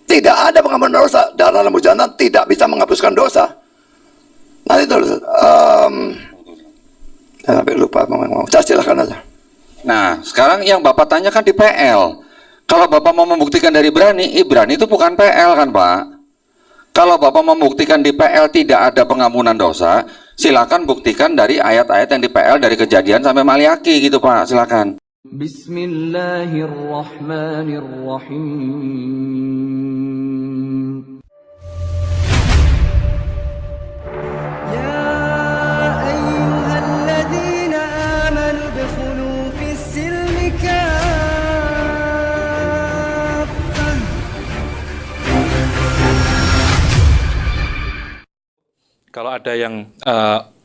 Tidak ada pengampunan dosa. Darah lembu jantan tidak bisa menghapuskan dosa. Nanti terus, sampai lupa ngomong. Silahkan aja. Nah, sekarang yang Bapak tanyakan di PL. Kalau Bapak mau membuktikan dari Ibrani itu bukan PL kan Pak? Kalau Bapak membuktikan di PL tidak ada pengampunan dosa, silakan buktikan dari ayat-ayat yang di PL dari Kejadian sampai Maliaki gitu Pak, silakan. Bismillahirrahmanirrahim. Kalau ada yang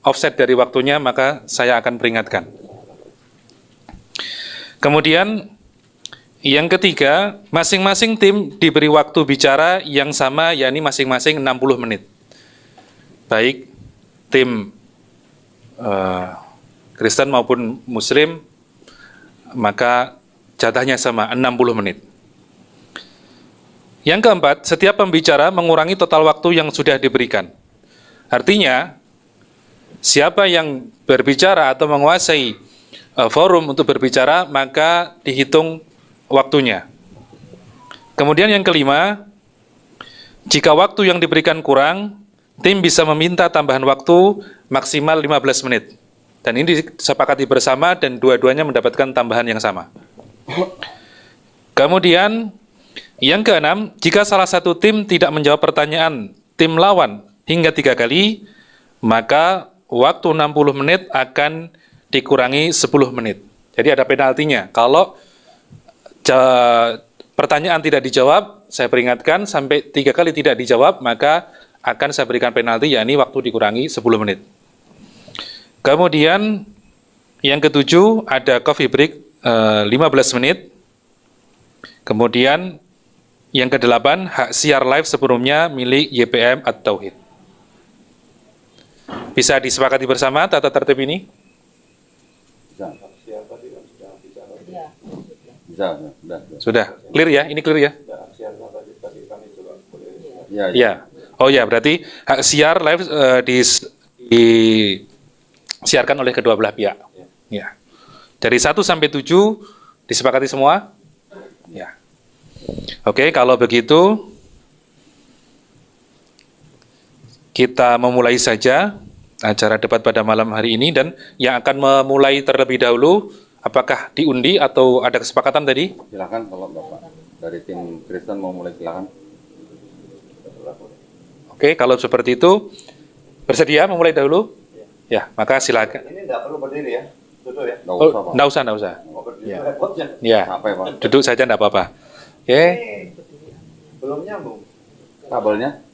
offset dari waktunya, maka saya akan peringatkan. Kemudian, yang ketiga, masing-masing tim diberi waktu bicara yang sama, yakni masing-masing 60 menit. Baik tim Kristen maupun Muslim, maka jatahnya sama, 60 menit. Yang keempat, setiap pembicara mengurangi total waktu yang sudah diberikan. Artinya, siapa yang berbicara atau menguasai forum untuk berbicara, maka dihitung waktunya. Kemudian yang kelima, jika waktu yang diberikan kurang, tim bisa meminta tambahan waktu maksimal 15 menit. Dan ini disepakati bersama dan dua-duanya mendapatkan tambahan yang sama. Kemudian, yang keenam, jika salah satu tim tidak menjawab pertanyaan tim lawan hingga 3 kali, maka waktu 60 menit akan dikurangi 10 menit. Jadi ada penaltinya. Kalau pertanyaan tidak dijawab, saya peringatkan, sampai 3 kali tidak dijawab, maka akan saya berikan penalti, yakni waktu dikurangi 10 menit. Kemudian yang ketujuh, ada coffee break 15 menit. Kemudian yang kedelapan, hak siar live sebelumnya milik YPM At-Tauhid. Bisa disepakati bersama tata tertib ini? Sudah, clear ya? Ini clear ya? Ya. Oh ya, berarti hak siar live disiarkan oleh kedua belah pihak. Ya. Dari 1 sampai 7 disepakati semua? Ya. Oke, kalau begitu kita memulai saja acara debat pada malam hari ini, dan yang akan memulai terlebih dahulu, apakah diundi atau ada kesepakatan tadi? Silakan kalau Bapak dari tim Kristen mau mulai, silakan. Oke, kalau seperti itu, bersedia memulai dahulu? Ya, maka silakan. Ini tidak perlu berdiri ya, duduk ya. Nggak usah, nggak usah. Ya. Ya, duduk saja, nggak apa-apa. Oke. Belum nyambung. Kabelnya?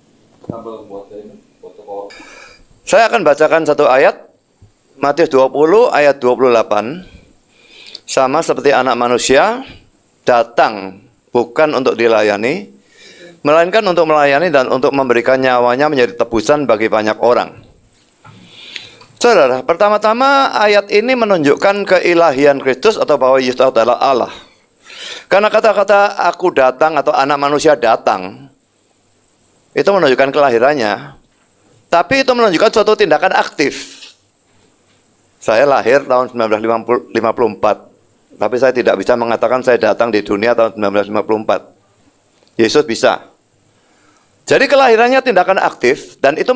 Kabel buat ini, protokol. Saya akan bacakan satu ayat, Matius 20 ayat 28. Sama seperti anak manusia datang bukan untuk dilayani, melainkan untuk melayani dan untuk memberikan nyawanya menjadi tebusan bagi banyak orang. Saudara, pertama-tama ayat ini menunjukkan keilahian Kristus atau bahwa Yesus adalah Allah. Karena kata-kata aku datang atau anak manusia datang, itu menunjukkan kelahirannya. Tapi itu menunjukkan suatu tindakan aktif. Saya lahir tahun 1954. Tapi saya tidak bisa mengatakan saya datang di dunia tahun 1954. Yesus bisa. Jadi kelahirannya tindakan aktif, dan itu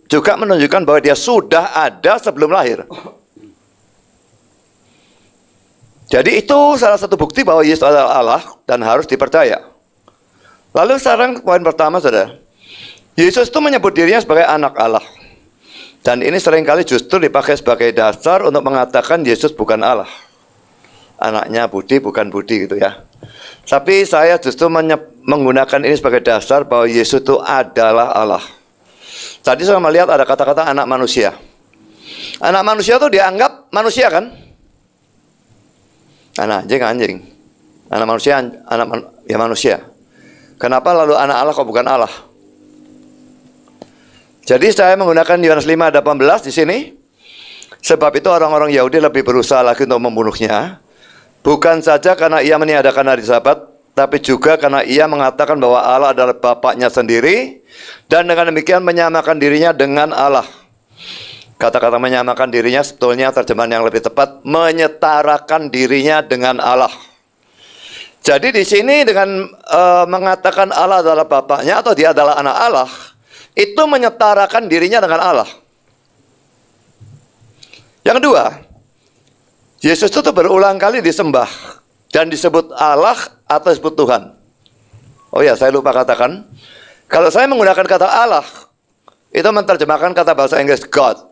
juga menunjukkan bahwa dia sudah ada sebelum lahir. Jadi itu salah satu bukti bahwa Yesus adalah Allah dan harus dipercaya. Lalu sekarang poin pertama, saudara. Yesus itu menyebut dirinya sebagai anak Allah. Dan ini seringkali justru dipakai sebagai dasar untuk mengatakan Yesus bukan Allah. Anaknya Budi bukan Budi gitu ya. Tapi saya justru menggunakan ini sebagai dasar bahwa Yesus itu adalah Allah. Tadi saya melihat ada kata-kata anak manusia. Anak manusia itu dianggap manusia kan? Anak anjing. Anak manusia, ya manusia. Kenapa lalu anak Allah kok bukan Allah? Jadi saya menggunakan Yohanes 5:18 di sini. Sebab itu orang-orang Yahudi lebih berusaha lagi untuk membunuhnya. Bukan saja karena ia meniadakan hari Sabat, tapi juga karena ia mengatakan bahwa Allah adalah Bapaknya sendiri, dan dengan demikian menyamakan dirinya dengan Allah. Kata-kata menyamakan dirinya sebetulnya terjemahan yang lebih tepat, menyetarakan dirinya dengan Allah. Jadi di sini dengan mengatakan Allah adalah Bapaknya atau dia adalah anak Allah, itu menyetarakan dirinya dengan Allah. Yang kedua, Yesus itu berulang kali disembah dan disebut Allah atau disebut Tuhan. Oh ya, saya lupa katakan, kalau saya menggunakan kata Allah, itu menerjemahkan kata bahasa Inggris God.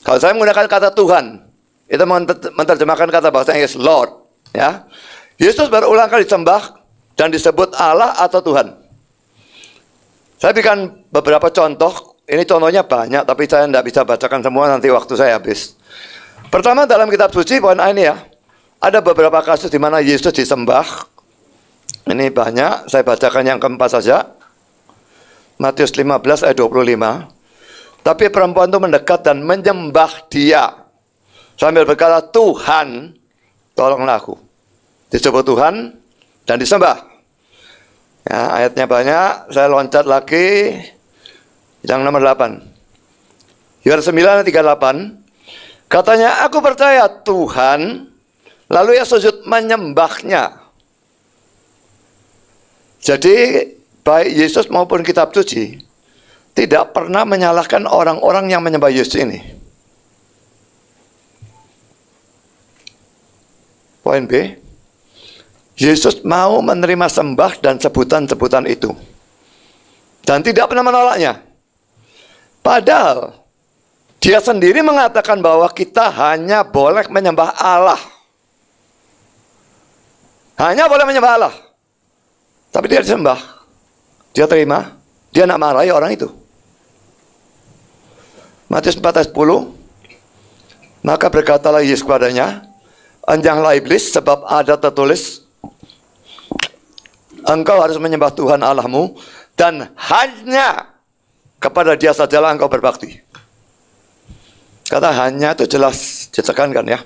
Kalau saya menggunakan kata Tuhan, itu menerjemahkan kata bahasa Inggris Lord. Ya, Yesus berulang kali disembah dan disebut Allah atau Tuhan. Saya berikan beberapa contoh. Ini contohnya banyak, tapi saya tidak bisa bacakan semua, nanti waktu saya habis. Pertama, dalam kitab suci, poin ini ya, ada beberapa kasus di mana Yesus disembah. Ini banyak, saya bacakan yang keempat saja. Matius 15 ayat 25. Tapi perempuan itu mendekat dan menyembah dia, sambil berkata, Tuhan, tolonglah aku. Disebut Tuhan dan disembah. Ya, ayatnya banyak, saya loncat lagi. Yang nomor 8. Yohanes 9 ayat 38. Katanya, aku percaya Tuhan. Lalu ia sujud menyembahnya. Jadi, baik Yesus maupun kitab suci tidak pernah menyalahkan orang-orang yang menyembah Yesus ini. Poin B. Yesus mau menerima sembah dan sebutan-sebutan itu. Dan tidak pernah menolaknya. Padahal dia sendiri mengatakan bahwa kita hanya boleh menyembah Allah. Hanya boleh menyembah Allah. Tapi dia disembah. Dia terima. Dia tidak marahi orang itu. Matius 4 ayat 10. Maka berkatalah Yesus kepadanya, enjanglah iblis, sebab ada tertulis, engkau harus menyembah Tuhan Allahmu, dan hanya kepada dia sajalah engkau berbakti. Kata hanya itu jelas ditekankan ya.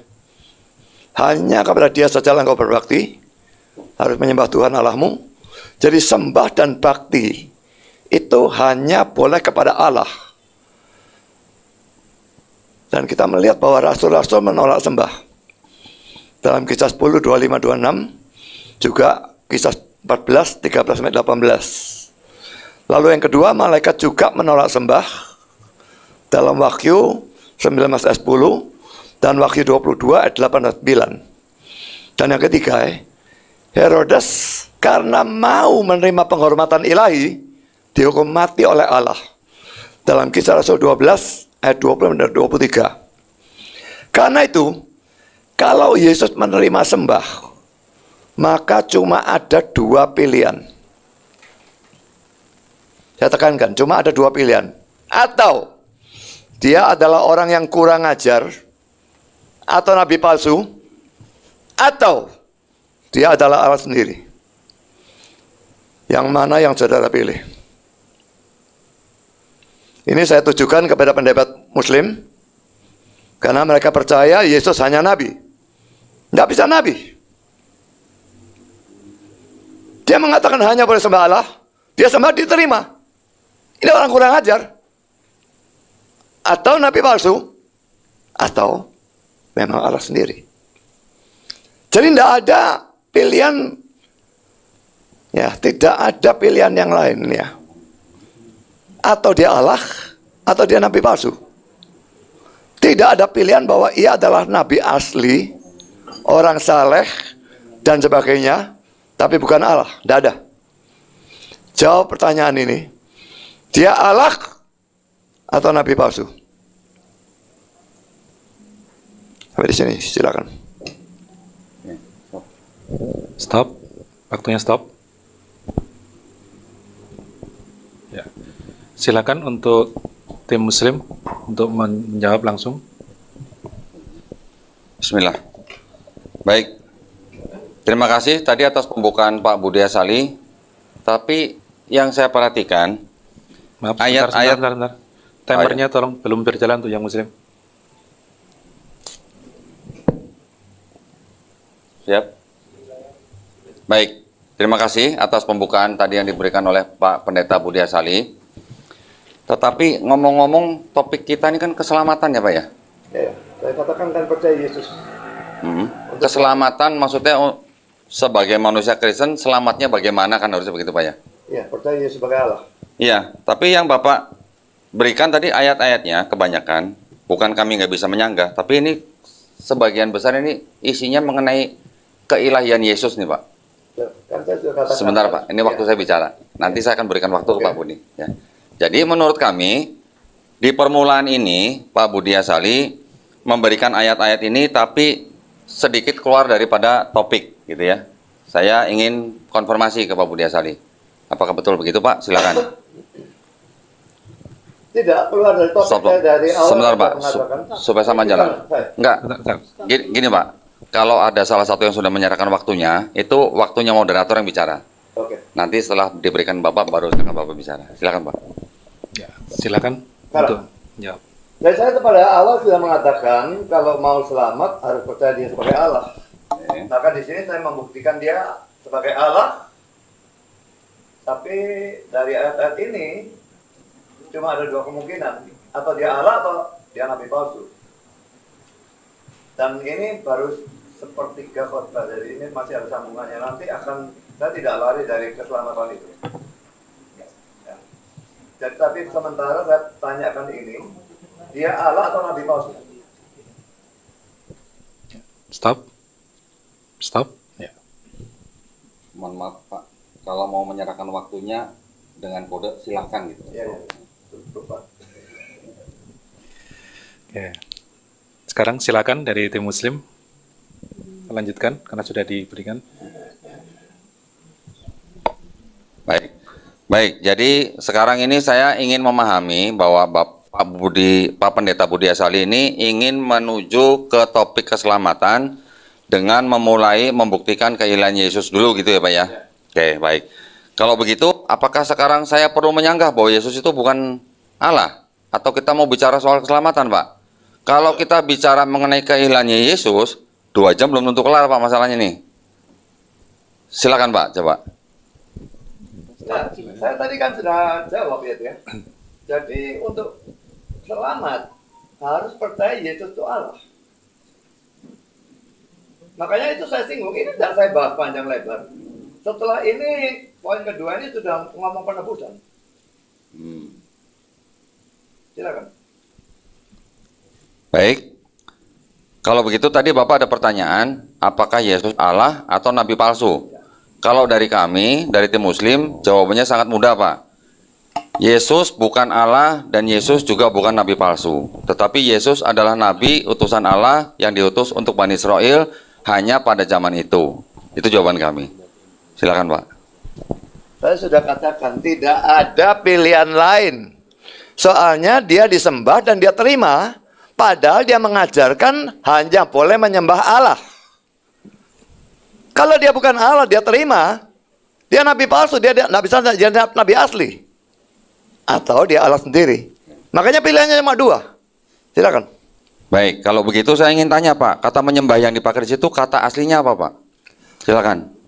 Hanya kepada dia sajalah engkau berbakti. Harus menyembah Tuhan Allahmu. Jadi sembah dan bakti itu hanya boleh kepada Allah. Dan kita melihat bahwa rasul-rasul menolak sembah. Dalam kisah 10, 25, 26. Juga kisah 14, 13, 18. Lalu yang kedua, malaikat juga menolak sembah dalam Wahyu 19 ayat 10 dan Wahyu 22 ayat 8 dan 9. Dan yang ketiga, Herodes karena mau menerima penghormatan ilahi dihukum mati oleh Allah. Dalam kisah Rasul 12 ayat 20 dan 23. Karena itu, kalau Yesus menerima sembah, maka cuma ada dua pilihan. Saya tekankan, cuma ada dua pilihan. Atau dia adalah orang yang kurang ajar, atau nabi palsu, atau dia adalah Allah sendiri. Yang mana yang saudara pilih? Ini saya tujukan kepada pendapat Muslim, karena mereka percaya Yesus hanya nabi. Tidak bisa nabi. Dia mengatakan hanya boleh sembah Allah, dia sembah diterima. Ini orang kurang ajar. Atau nabi palsu, atau memang Allah sendiri. Jadi tidak ada pilihan, ya, tidak ada pilihan yang lain ya. Atau dia Allah, atau dia nabi palsu. Tidak ada pilihan bahwa ia adalah nabi asli, orang saleh, dan sebagainya, tapi bukan Allah. Tidak ada. Jawab pertanyaan ini. Dia Allah atau nabi palsu? Sampai di sini, silakan. Stop. Waktunya stop. Ya. Silakan untuk tim Muslim untuk menjawab langsung. Bismillah. Baik. Terima kasih tadi atas pembukaan Pak Budaya Sali. Tapi yang saya perhatikan, Maaf, Ayat-ayat- sebentar. Timernya tolong belum berjalan untuk yang Muslim. siap. Baik. Terima kasih atas pembukaan tadi yang diberikan oleh Pak Pendeta Budi Asali. Tetapi ngomong-ngomong, topik kita ini kan keselamatan ya Pak ya? Ya, saya katakan kan percaya Yesus. Keselamatan maksudnya sebagai manusia Kristen, selamatnya bagaimana kan harusnya begitu Pak ya? Ya, percaya Yesus sebagai Allah. Iya, tapi yang Bapak berikan tadi ayat-ayatnya kebanyakan, bukan kami nggak bisa menyanggah, tapi ini sebagian besar ini isinya mengenai keilahian Yesus nih Pak. Ya, kan saya sudah katakan. Sebentar Pak, ini waktu saya bicara. Nanti saya akan berikan waktu ke Pak Budi. Ya. Jadi menurut kami, di permulaan ini, Pak Budi Asali memberikan ayat-ayat ini, tapi sedikit keluar daripada topik, gitu ya. Saya ingin konfirmasi ke Pak Budi Asali. Apakah betul begitu Pak? Silakan. Tidak keluar dari topik Stop, saya dari awal. sebentar saya Pak, mengatakan. supaya sama jalan. Saya. Enggak, Bentar. gini Pak. Kalau ada salah satu yang sudah menyerahkan waktunya, itu waktunya moderator yang bicara. Oke. Nanti setelah diberikan Bapak, baru silakan Bapak bicara. Silakan Pak. Ya, silakan Kalau- untuk jawab. Dan saya pada awal sudah mengatakan kalau mau selamat harus percaya dia sebagai Allah. Maka di sini saya membuktikan dia sebagai Allah. Tapi dari ayat-ayat ini cuma ada dua kemungkinan, atau dia Allah atau dia nabi palsu. Dan ini baru sepertiga khotbah, jadi ini masih ada sambungannya. Nanti akan, saya tidak lari dari keselamatan itu. Ya. Jadi, tapi sementara saya tanyakan ini, dia Allah atau nabi palsu? Stop. Stop. Ya. Mohon maaf Pak, kalau mau menyerahkan waktunya dengan kode silakan gitu. Ya, ya. Lupa. Oke. Sekarang silakan dari tim Muslim lanjutkan karena sudah diberikan. Baik, baik. Jadi sekarang ini saya ingin memahami bahwa Pak Pendeta Budi Asali ini ingin menuju ke topik keselamatan dengan memulai membuktikan keilahian Yesus dulu gitu ya Pak ya. Oke, baik. Kalau begitu, apakah sekarang saya perlu menyanggah bahwa Yesus itu bukan Allah? Atau kita mau bicara soal keselamatan Pak? Kalau kita bicara mengenai keilahiannya Yesus, 2 jam belum tentu kelar Pak masalahnya nih. Silakan Pak, coba. Nah, saya tadi kan sudah jawab ya. Jadi untuk selamat harus percaya Yesus itu Allah. Makanya itu saya singgung, ini tidak saya bahas panjang lebar. Setelah ini, poin kedua ini sudah ngomong penebusan. Silakan. Baik. Kalau begitu tadi Bapak ada pertanyaan, apakah Yesus Allah atau nabi palsu? Kalau dari kami, dari tim Muslim, jawabannya sangat mudah Pak. Yesus bukan Allah dan Yesus juga bukan nabi palsu. Tetapi Yesus adalah nabi utusan Allah yang diutus untuk Bani Israel hanya pada zaman itu. Itu jawaban kami. Silakan Pak. Saya sudah katakan tidak ada pilihan lain. Soalnya dia disembah dan dia terima. Padahal dia mengajarkan hanya boleh menyembah Allah. Kalau dia bukan Allah, dia terima. Dia nabi palsu, dia nabi asli. Atau dia Allah sendiri. Makanya pilihannya cuma 2. Silakan. Baik, kalau begitu saya ingin tanya Pak, kata menyembah yang dipakai di situ kata aslinya apa Pak? Silakan.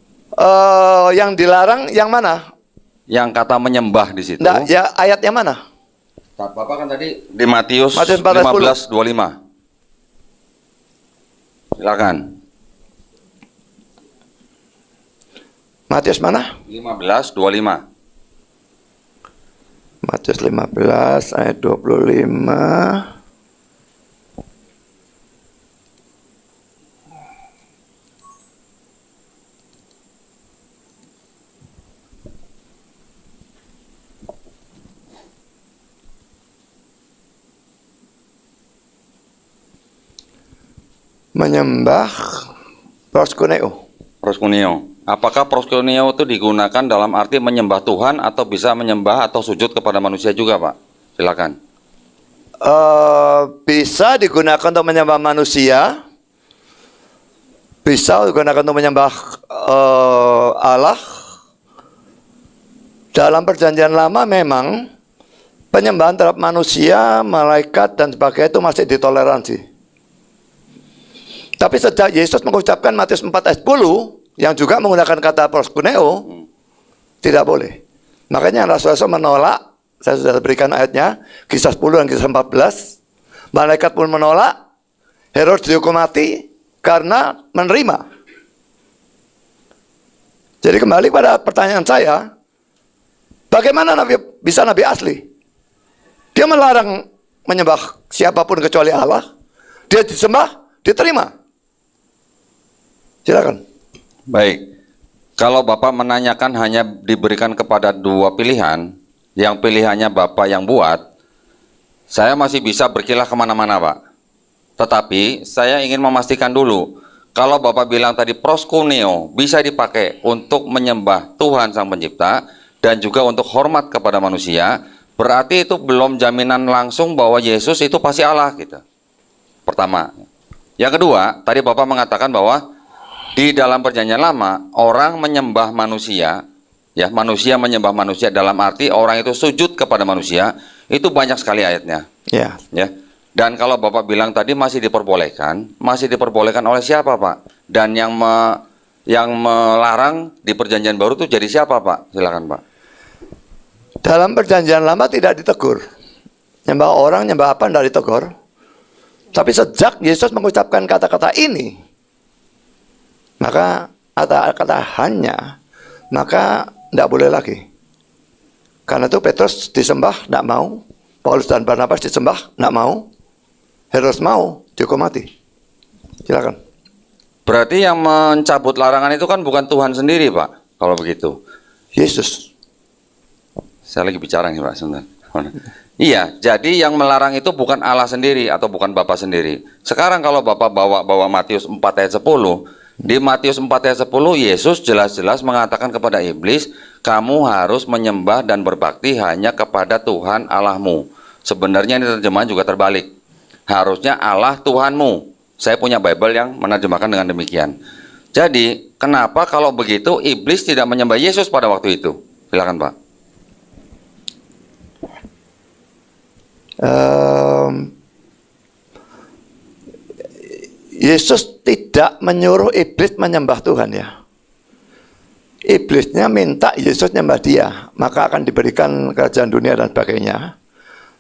Yang dilarang yang mana? Yang kata menyembah di situ. Nah, ya ayat yang mana? Bapak kan tadi di Matius Matius 15:25. Silakan. Matius mana? 15:25. Matius 15 ayat 25. Menyembah proskuneo. Proskuneo. Apakah proskuneo itu digunakan dalam arti menyembah Tuhan atau bisa menyembah atau sujud kepada manusia juga, Pak? Silakan. Bisa digunakan untuk menyembah manusia, bisa digunakan untuk menyembah Allah. Dalam perjanjian lama memang penyembahan terhadap manusia, malaikat dan sebagainya itu masih ditoleransi. Tapi sejak Yesus mengucapkan Matius 4 ayat 10, yang juga menggunakan kata proskuneo, tidak boleh. Makanya Rasul-Rasul menolak, saya sudah berikan ayatnya, kisah 10 dan kisah 14, malaikat pun menolak, Herodes dihukum mati karena menerima. Jadi kembali pada pertanyaan saya, bagaimana bisa nabi asli? Dia melarang menyembah siapapun kecuali Allah, dia disembah, diterima. Silakan. Baik, kalau Bapak menanyakan hanya diberikan kepada dua pilihan, yang pilihannya Bapak yang buat, saya masih bisa berkilah kemana-mana, Pak. Tetapi saya ingin memastikan dulu, kalau Bapak bilang tadi proskuneo bisa dipakai untuk menyembah Tuhan Sang Pencipta dan juga untuk hormat kepada manusia, berarti itu belum jaminan langsung bahwa Yesus itu pasti Allah gitu. Pertama. Yang kedua, tadi Bapak mengatakan bahwa di dalam Perjanjian Lama, orang menyembah manusia, ya, manusia menyembah manusia dalam arti orang itu sujud kepada manusia, itu banyak sekali ayatnya. Ya. Ya. Dan kalau Bapak bilang tadi masih diperbolehkan oleh siapa, Pak? Dan yang melarang di Perjanjian Baru itu jadi siapa, Pak? Silakan, Pak. Dalam Perjanjian Lama tidak ditegur. Nyembah orang, nyembah apa, tidak ditegur. Tapi sejak Yesus mengucapkan kata-kata ini, maka kata-kata hanya, maka tidak boleh lagi. Karena itu Petrus disembah, tidak mau. Paulus dan Barnabas disembah, tidak mau. Herodes mau, dihukum mati. Silakan. Berarti yang mencabut larangan itu kan bukan Tuhan sendiri, Pak, kalau begitu. Yesus. Saya lagi bicara nih, Pak, sebentar. Iya, jadi yang melarang itu bukan Allah sendiri atau bukan Bapa sendiri. Sekarang kalau Bapak bawa Matius 4 ayat 10, di Matius 4 ayat 10, Yesus jelas-jelas mengatakan kepada iblis, kamu harus menyembah dan berbakti hanya kepada Tuhan Allahmu. Sebenarnya ini terjemahan juga terbalik. Harusnya Allah Tuhanmu. Saya punya Bible yang menerjemahkan dengan demikian. Jadi, kenapa kalau begitu iblis tidak menyembah Yesus pada waktu itu? Silakan, Pak. Yesus tidak menyuruh iblis menyembah Tuhan, ya. Iblisnya minta Yesus nyembah dia, maka akan diberikan kerajaan dunia dan sebagainya.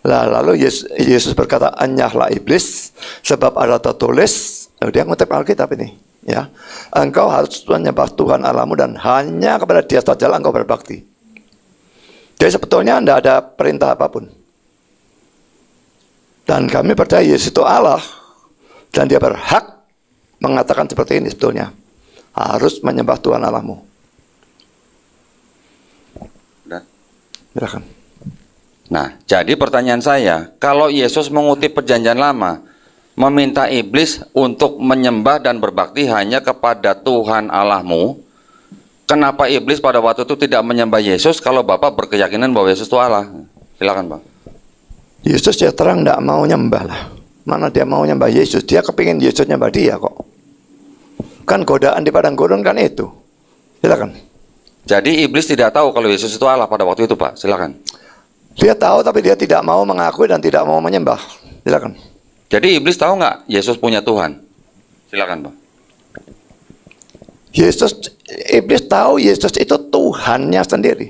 Lalu Yesus berkata, anyahlah iblis, sebab ada tertulis, dia ngutip Alkitab ini, ya, engkau harus menyembah Tuhan Allahmu dan hanya kepada Dia saja engkau berbakti. Jadi sebetulnya tidak ada perintah apapun. Dan kami percaya Yesus itu Allah, dan Dia berhak mengatakan seperti ini sebetulnya. Harus menyembah Tuhan Allahmu. Silakan. Nah, jadi pertanyaan saya, kalau Yesus mengutip Perjanjian Lama, meminta iblis untuk menyembah dan berbakti hanya kepada Tuhan Allahmu, kenapa iblis pada waktu itu tidak menyembah Yesus kalau Bapak berkeyakinan bahwa Yesus itu Allah? Silakan, Pak. Yesus ya terang tidak mau nyembah lah. Mana dia mau nyembah Yesus? Dia kepingin Yesus nyembah dia kok. Kan godaan di padang gurun kan itu. Silakan. Jadi iblis tidak tahu kalau Yesus itu Allah pada waktu itu, Pak. Silakan. Dia tahu tapi dia tidak mau mengakui dan tidak mau menyembah. Silakan. Jadi iblis tahu nggak Yesus punya Tuhan? Silakan, Pak. Iblis tahu Yesus itu Tuhannya sendiri.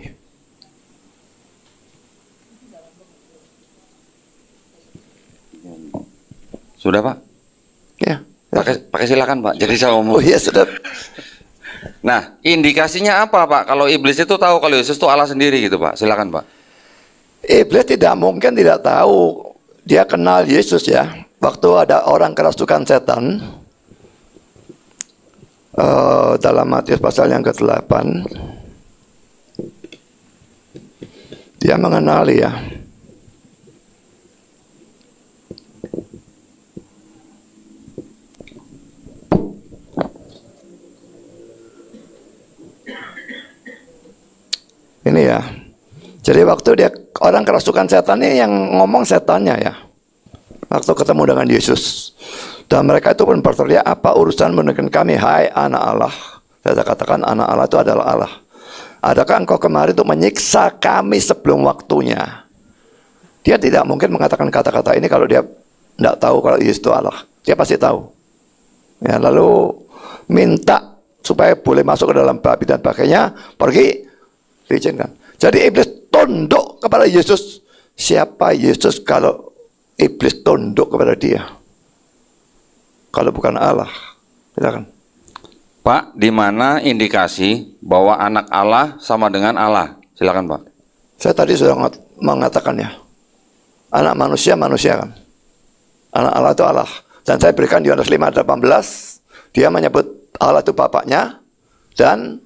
Sudah, Pak? Ya. Pakai silakan, Pak. Jadi saya ngomong. Oh iya, sudah. Nah, indikasinya apa, Pak? Kalau iblis itu tahu kalau Yesus itu Allah sendiri gitu, Pak. Silakan, Pak. Iblis tidak mungkin tidak tahu. Dia kenal Yesus, ya. Waktu ada orang kerasukan setan, dalam Matius pasal yang ke-8, dia mengenali, ya. Ini, ya. Jadi waktu dia orang kerasukan setan ini yang ngomong setannya, ya. Waktu ketemu dengan Yesus. Dan mereka itu pun berteriak, apa urusanmu dengan kami, hai anak Allah. Saya katakan anak Allah itu adalah Allah. Adakah engkau kemari untuk menyiksa kami sebelum waktunya? Dia tidak mungkin mengatakan kata-kata ini kalau dia tidak tahu kalau Yesus itu Allah. Dia pasti tahu. Ya, lalu minta supaya boleh masuk ke dalam babi dan sebagainya, pergi, diizinkan. Jadi iblis tunduk kepada Yesus. Siapa Yesus kalau iblis tunduk kepada dia? Kalau bukan Allah. Silakan. Pak, di mana indikasi bahwa anak Allah sama dengan Allah? Silakan, Pak. Saya tadi sudah mengatakannya. Anak manusia, manusia kan. Anak Allah itu Allah. Dan saya berikan Yohanes 5:18. Dia menyebut Allah itu bapaknya. Dan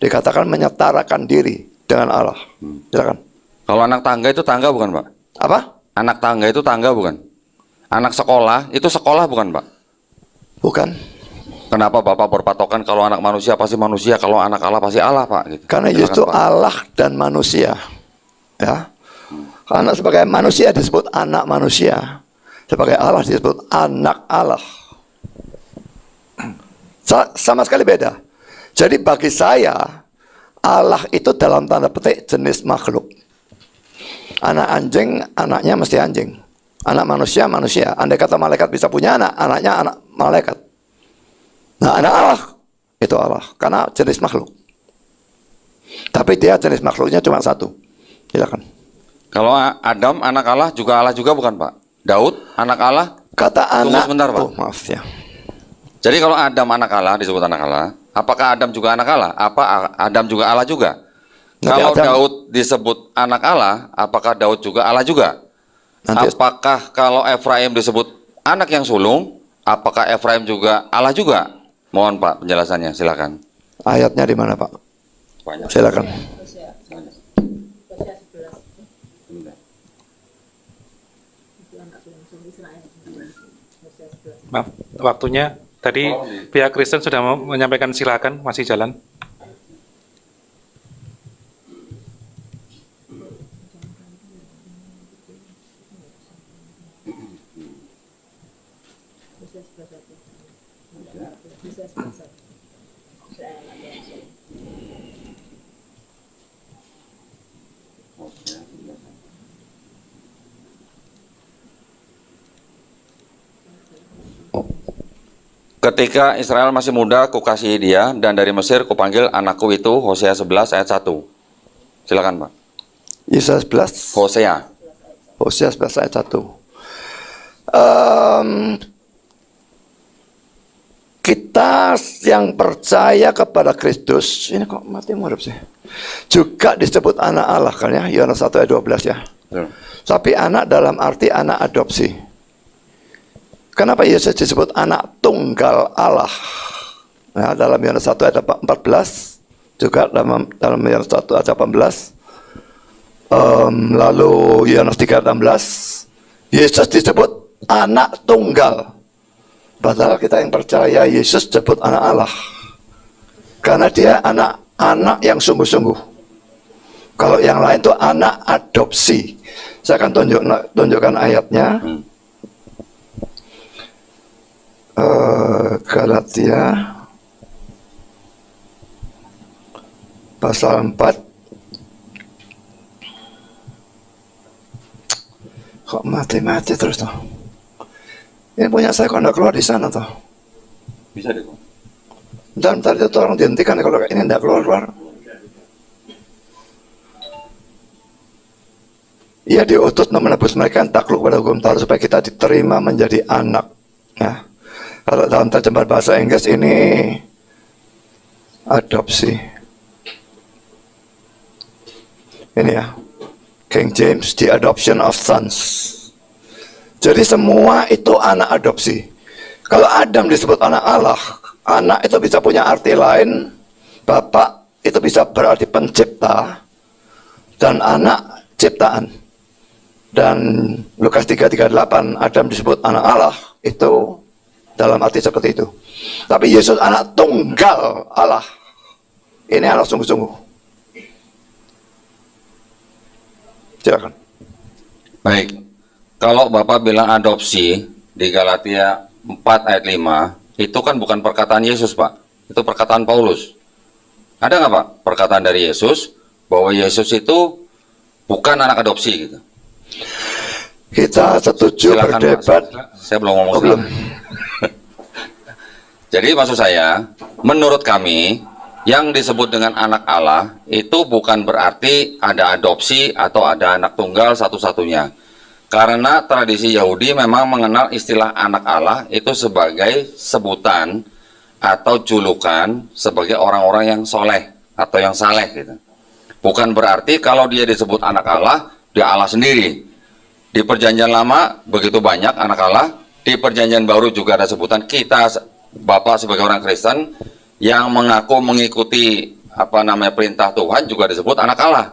dikatakan menyetarakan diri dengan Allah. Silakan. Kalau anak tangga itu tangga bukan, Pak? Apa? Anak tangga itu tangga bukan? Anak sekolah itu sekolah bukan, Pak? Bukan. Kenapa Bapak berpatokan kalau anak manusia pasti manusia, kalau anak Allah pasti Allah, Pak? Gitu. Karena Silakan, Yesus itu Pak. Allah dan manusia. Ya. Karena sebagai manusia disebut anak manusia. Sebagai Allah disebut anak Allah. Sama sekali beda. Jadi bagi saya, Allah itu dalam tanda petik jenis makhluk. Anak anjing, anaknya mesti anjing. Anak manusia, manusia. Andai kata malaikat bisa punya anak, anaknya anak malaikat. Nah, anak Allah, itu Allah. Karena jenis makhluk. Tapi dia jenis makhluknya cuma satu. Silakan. Kalau Adam anak Allah juga bukan, Pak? Daud anak Allah? Kata Tunggu anak. sebentar, Pak. Oh, maaf ya. Jadi kalau Adam anak Allah disebut anak Allah, apakah Adam juga anak Allah? Apa Adam juga Allah juga? Nanti Kalau Adam- Daud disebut anak Allah, apakah Daud juga Allah juga? Nanti- Apakah kalau Efraim disebut anak yang sulung, apakah Efraim juga Allah juga? Mohon Pak penjelasannya, silakan. Ayatnya di mana, Pak? Banyak. Silakan. Maaf, waktunya tadi pihak Kristen sudah menyampaikan silakan, masih jalan. Ketika Israel masih muda, kukasihi dia, dan dari Mesir kupanggil anakku itu, Hosea 11 ayat 1. Silakan Pak. Yesaya 11. Hosea. Hosea 11 ayat 1. Kita yang percaya kepada Kristus, ini kok mati murid sih, juga disebut anak Allah kan ya, Yohanes 1 ayat 12 ya. Betul. Tapi anak dalam arti anak adopsi. Kenapa Yesus disebut anak tunggal Allah? Nah, dalam Yohanes 1 ayat 14, juga dalam Yohanes 1 ayat 18, lalu Yohanes 3 ayat 16, Yesus disebut anak tunggal. Padahal kita yang percaya Yesus disebut anak Allah. Karena dia anak yang sungguh-sungguh. Kalau yang lain itu anak adopsi. Saya akan tunjukkan ayatnya. Galatia pasal 4. Kok mati-mati terus toh? Ini punya saya kok enggak keluar di sana toh. Bisa deh Pak. Bentar itu tolong dihentikan kalau ini enggak keluar. Ia diutus untuk menebus mereka yang takluk pada hukum Taurat supaya kita diterima menjadi anak. Nah, kalau dalam terjemahan bahasa Inggris ini adopsi. Ini ya, King James, the adoption of sons. Jadi semua itu anak adopsi. Kalau Adam disebut anak Allah, anak itu bisa punya arti lain. Bapak itu bisa berarti pencipta. Dan anak ciptaan. Dan Lukas 3:38 Adam disebut anak Allah. Itu dalam arti seperti itu. Tapi Yesus anak tunggal Allah. Ini anak sungguh-sungguh. Silakan. Baik. Kalau Bapak bilang adopsi di Galatia 4 ayat 5, itu kan bukan perkataan Yesus, Pak. Itu perkataan Paulus. Ada nggak, Pak, perkataan dari Yesus bahwa Yesus itu bukan anak adopsi gitu? Kita setuju Silakan, berdebat. Pak. Saya belum ngomong. Oh, belum. Jadi maksud saya, menurut kami, yang disebut dengan anak Allah itu bukan berarti ada adopsi atau ada anak tunggal satu-satunya. Karena tradisi Yahudi memang mengenal istilah anak Allah itu sebagai sebutan atau julukan sebagai orang-orang yang soleh atau yang saleh gitu. Bukan berarti kalau dia disebut anak Allah, dia Allah sendiri. Di perjanjian lama begitu banyak anak Allah, di perjanjian baru juga ada sebutan kita Bapak sebagai orang Kristen yang mengaku mengikuti perintah Tuhan juga disebut anak Allah.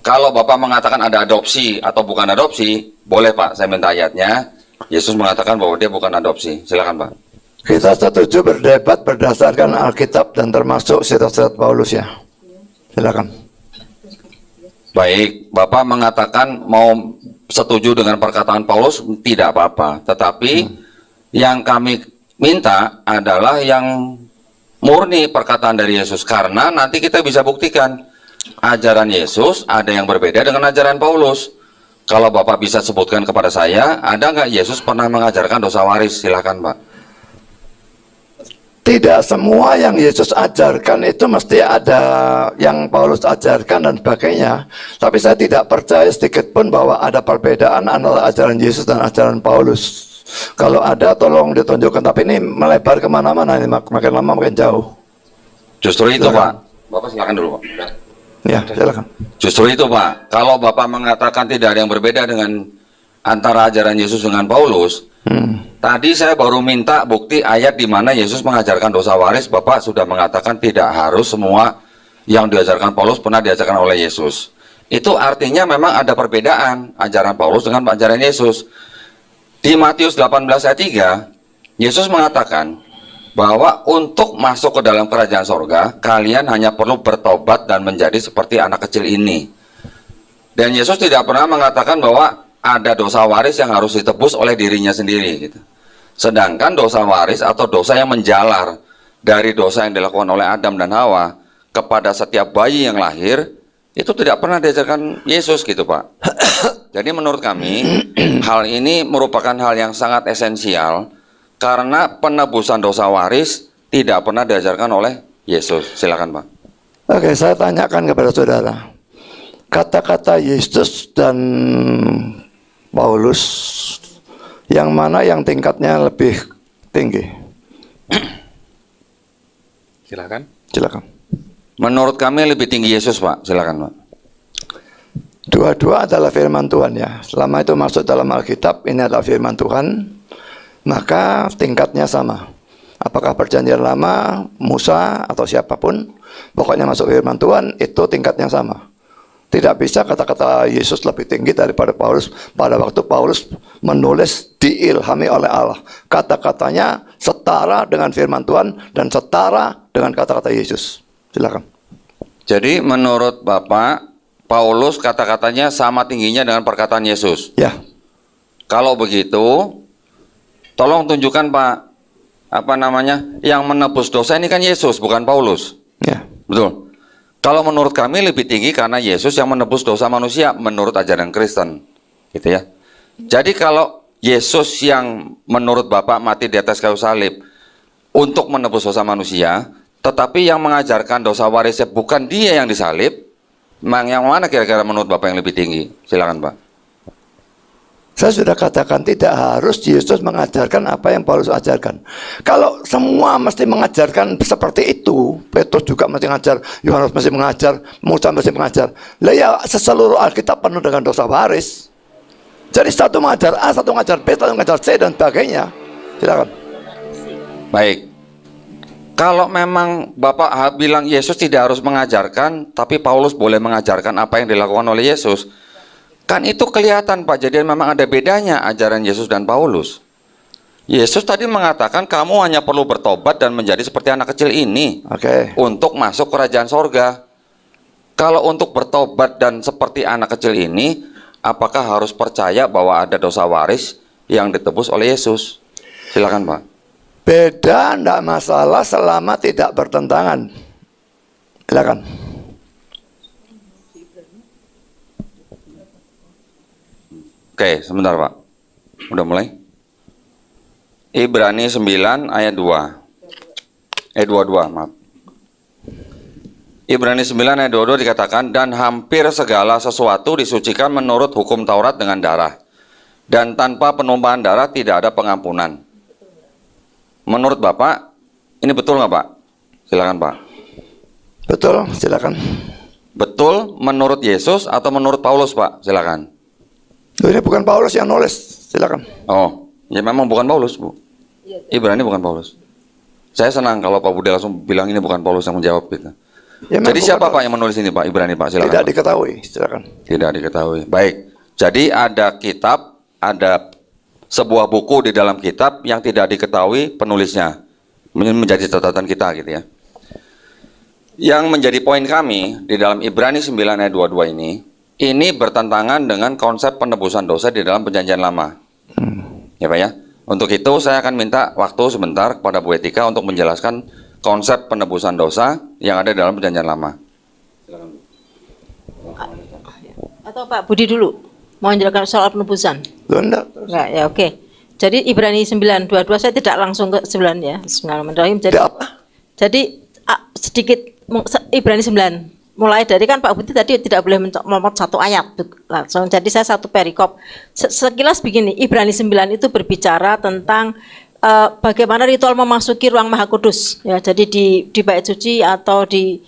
Kalau Bapak mengatakan ada adopsi atau bukan adopsi, boleh Pak, saya minta ayatnya. Yesus mengatakan bahwa dia bukan adopsi. Silakan Pak. Kita setuju berdebat berdasarkan Alkitab dan termasuk sirat-sirat Paulus ya. Silakan. Baik, Bapak mengatakan mau setuju dengan perkataan Paulus, tidak apa-apa. Tetapi yang kami minta adalah yang murni perkataan dari Yesus. Karena nanti kita bisa buktikan ajaran Yesus ada yang berbeda dengan ajaran Paulus. Kalau Bapak bisa sebutkan kepada saya, ada nggak Yesus pernah mengajarkan dosa waris? Silakan Pak. Tidak semua yang Yesus ajarkan itu mesti ada yang Paulus ajarkan dan sebagainya. Tapi saya tidak percaya sedikit pun bahwa ada perbedaan antara ajaran Yesus dan ajaran Paulus. Kalau ada tolong ditunjukkan. Tapi ini melebar kemana-mana, ini makin lama makin jauh. Justru itu Silakan. Pak. Bapak silakan dulu Pak. Ya, silakan. Justru itu Pak. Kalau Bapak mengatakan tidak ada yang berbeda dengan antara ajaran Yesus dengan Paulus, tadi saya baru minta bukti ayat di mana Yesus mengajarkan dosa waris. Bapak sudah mengatakan tidak harus semua yang diajarkan Paulus pernah diajarkan oleh Yesus. Itu artinya memang ada perbedaan ajaran Paulus dengan ajaran Yesus. Di Matius 18 ayat 3, Yesus mengatakan bahwa untuk masuk ke dalam kerajaan sorga, kalian hanya perlu bertobat dan menjadi seperti anak kecil ini. Dan Yesus tidak pernah mengatakan bahwa ada dosa waris yang harus ditebus oleh dirinya sendiri gitu. Sedangkan dosa waris atau dosa yang menjalar dari dosa yang dilakukan oleh Adam dan Hawa kepada setiap bayi yang lahir itu tidak pernah diajarkan Yesus gitu Pak. Jadi menurut kami hal ini merupakan hal yang sangat esensial karena penebusan dosa waris tidak pernah diajarkan oleh Yesus. Silakan Pak. Oke, saya tanyakan kepada saudara. Kata-kata Yesus dan Paulus, yang mana yang tingkatnya lebih tinggi? Silakan. Silakan. Menurut kami lebih tinggi Yesus Pak. Silakan Pak. Dua-dua adalah firman Tuhan ya. Selama itu masuk dalam Alkitab, ini adalah firman Tuhan, maka tingkatnya sama. Apakah perjanjian lama, Musa atau siapapun, pokoknya masuk firman Tuhan itu tingkatnya sama. Tidak bisa kata-kata Yesus lebih tinggi daripada Paulus pada waktu Paulus menulis diilhami oleh Allah. Kata-katanya setara dengan firman Tuhan dan setara dengan kata-kata Yesus. Silakan. Jadi menurut Bapak, Paulus kata-katanya sama tingginya dengan perkataan Yesus. Ya. Kalau begitu, tolong tunjukkan Pak, yang menebus dosa ini kan Yesus, bukan Paulus. Ya. Betul. Kalau menurut kami lebih tinggi karena Yesus yang menebus dosa manusia menurut ajaran Kristen. Gitu ya. Jadi kalau Yesus yang menurut Bapak mati di atas kayu salib untuk menebus dosa manusia, tetapi yang mengajarkan dosa warisnya bukan dia yang disalib, yang mana kira-kira menurut Bapak yang lebih tinggi? Silakan Pak. Saya sudah katakan tidak harus Yesus mengajarkan apa yang Paulus ajarkan. Kalau semua mesti mengajarkan seperti itu, Petrus juga mesti mengajar, Yohanes mesti mengajar, Musa mesti mengajar. Lah ya seluruh Alkitab penuh dengan dosa waris. Jadi satu mengajar A, satu mengajar B, satu mengajar C dan sebagainya. Silakan. Baik. Kalau memang Bapak bilang Yesus tidak harus mengajarkan, tapi Paulus boleh mengajarkan apa yang dilakukan oleh Yesus, kan itu kelihatan Pak. Jadi memang ada bedanya ajaran Yesus dan Paulus. Yesus tadi mengatakan kamu hanya perlu bertobat dan menjadi seperti anak kecil ini untuk masuk kerajaan sorga. Kalau untuk bertobat dan seperti anak kecil ini, apakah harus percaya bahwa ada dosa waris yang ditebus oleh Yesus? Silakan Pak. Beda, tidak masalah selama tidak bertentangan. Silakan. Oke, sebentar Pak. Udah mulai? Ibrani 9 ayat 2. 22, maaf. Ibrani 9 ayat 22 dikatakan, dan hampir segala sesuatu disucikan menurut hukum Taurat dengan darah. Dan tanpa penumpahan darah tidak ada pengampunan. Menurut Bapak, ini betul nggak Pak? Silakan Pak. Betul, silakan. Betul menurut Yesus atau menurut Paulus Pak? Silakan. Loh, ini bukan Paulus yang nulis, silakan. Oh, ya memang bukan Paulus Bu. Ibrani bukan Paulus. Saya senang kalau Pak Budi langsung bilang ini bukan Paulus yang menjawab gitu. Ya, memang Jadi bukan siapa Pak Paulus. yang menulis ini Pak? Ibrani Pak, silakan. Tidak Pak. diketahui, silakan. Tidak diketahui. Baik. Jadi ada kitab, ada sebuah buku di dalam kitab yang tidak diketahui penulisnya. Ini menjadi catatan kita gitu ya. Yang menjadi poin kami di dalam Ibrani 9 ayat 22 ini bertentangan dengan konsep penebusan dosa di dalam Perjanjian Lama. Ya Pak ya. Untuk itu saya akan minta waktu sebentar kepada Bu Etika untuk menjelaskan konsep penebusan dosa yang ada dalam Perjanjian Lama. Atau Pak Budi dulu mau menjelaskan soal penebusan? Loh, enggak. Enggak, ya oke. Jadi Ibrani 9:22 saya tidak langsung ke 9 ya. Bismillahirrahmanirrahim. Jadi Tidak apa? Jadi sedikit Ibrani 9. Mulai dari kan Pak Budi tadi tidak boleh memot satu ayat langsung. Jadi saya satu perikop. Sekilas begini, Ibrani 9 itu berbicara tentang bagaimana ritual memasuki ruang Maha Kudus. Ya, jadi di bait suci atau di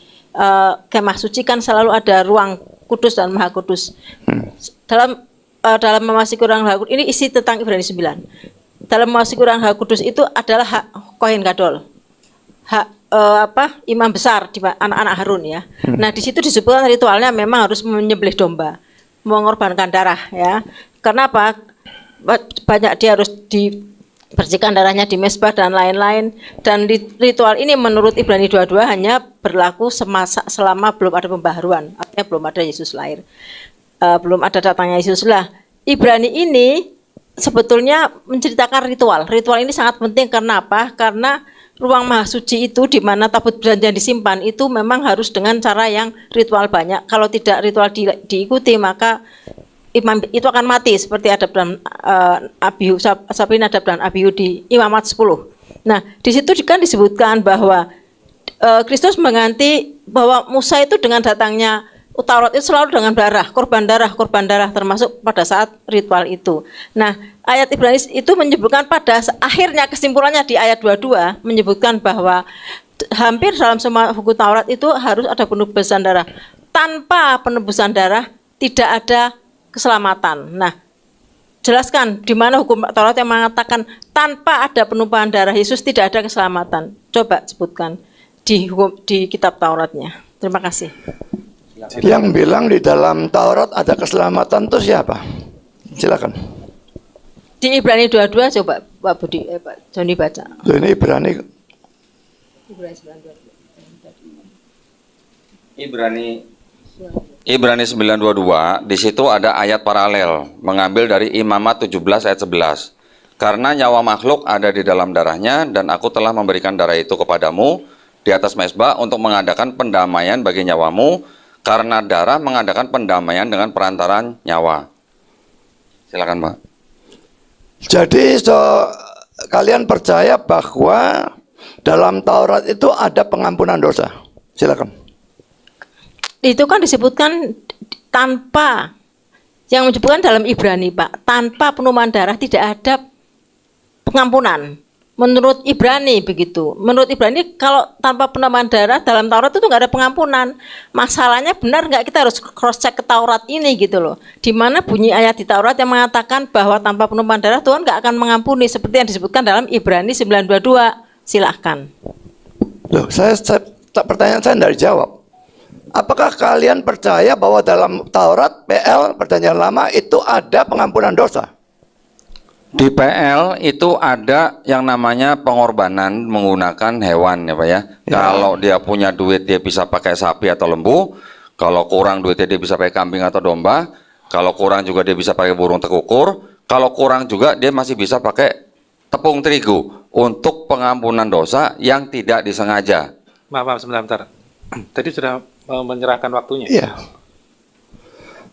kemah suci kan selalu ada ruang kudus dan Maha Kudus. Dalam memasuki ruang Maha Kudus ini isi tentang Ibrani 9. Dalam memasuki ruang Maha Kudus itu adalah hak Kohen Gadol. Hak imam besar di anak-anak Harun ya. Nah, di situ disebutkan ritualnya memang harus menyembelih domba, mengorbankan darah ya. Karena apa? Banyak dia harus dibersihkan darahnya di mezbah dan lain-lain. Dan ritual ini menurut Ibrani 22 hanya berlaku selama belum ada pembaharuan, artinya belum ada Yesus lahir. Belum ada datangnya Yesus lah. Ibrani ini sebetulnya menceritakan ritual. Ritual ini sangat penting karena apa? Karena ruang Maha Suci itu di mana tabut perjanjian disimpan itu memang harus dengan cara yang ritual banyak. Kalau tidak ritual diikuti maka imam itu akan mati seperti Adab dan Abihu, Sabrinadab dan Abihu di Imamat 10. Nah, di situ kan disebutkan bahwa Kristus mengganti bahwa Musa itu dengan datangnya Taurat itu selalu dengan korban darah termasuk pada saat ritual itu. Nah, ayat Ibrani itu menyebutkan pada akhirnya kesimpulannya di ayat 22 menyebutkan bahwa hampir dalam semua buku Taurat itu harus ada penebusan darah. Tanpa penebusan darah tidak ada keselamatan. Nah, jelaskan di mana hukum Taurat yang mengatakan tanpa ada penumpahan darah Yesus tidak ada keselamatan. Coba sebutkan di kitab Tauratnya. Terima kasih. Yang bilang di dalam Taurat ada keselamatan itu siapa? Silakan. Di Ibrani 22 coba Pak Budi, Pak Joni baca. Loh, ini Ibrani Ibrani 9:22 di situ ada ayat paralel mengambil dari Imamat 17 ayat 11. Karena nyawa makhluk ada di dalam darahnya dan aku telah memberikan darah itu kepadamu di atas mezbah untuk mengadakan pendamaian bagi nyawamu. Karena darah mengadakan pendamaian dengan perantaraan nyawa. Silakan Pak. Jadi kalian percaya bahwa dalam Taurat itu ada pengampunan dosa? Silakan. Itu kan disebutkan tanpa, yang menyebutkan dalam Ibrani Pak, tanpa penumpahan darah tidak ada pengampunan. Menurut Ibrani begitu. Menurut Ibrani kalau tanpa penumpahan darah dalam Taurat itu nggak ada pengampunan. Masalahnya benar nggak, kita harus cross check ke Taurat ini gitu loh. Di mana bunyi ayat di Taurat yang mengatakan bahwa tanpa penumpahan darah Tuhan nggak akan mengampuni seperti yang disebutkan dalam Ibrani 9:22. Silahkan. Loh, pertanyaan saya tidak dijawab. Apakah kalian percaya bahwa dalam Taurat PL Perjanjian Lama itu ada pengampunan dosa? Di PL itu ada yang namanya pengorbanan menggunakan hewan ya Pak ya. Kalau dia punya duit dia bisa pakai sapi atau lembu. Kalau kurang duitnya dia bisa pakai kambing atau domba. Kalau kurang juga dia bisa pakai burung tekukur. Kalau kurang juga dia masih bisa pakai tepung terigu untuk pengampunan dosa yang tidak disengaja. Maaf, sebentar. Tadi sudah menyerahkan waktunya. Iya.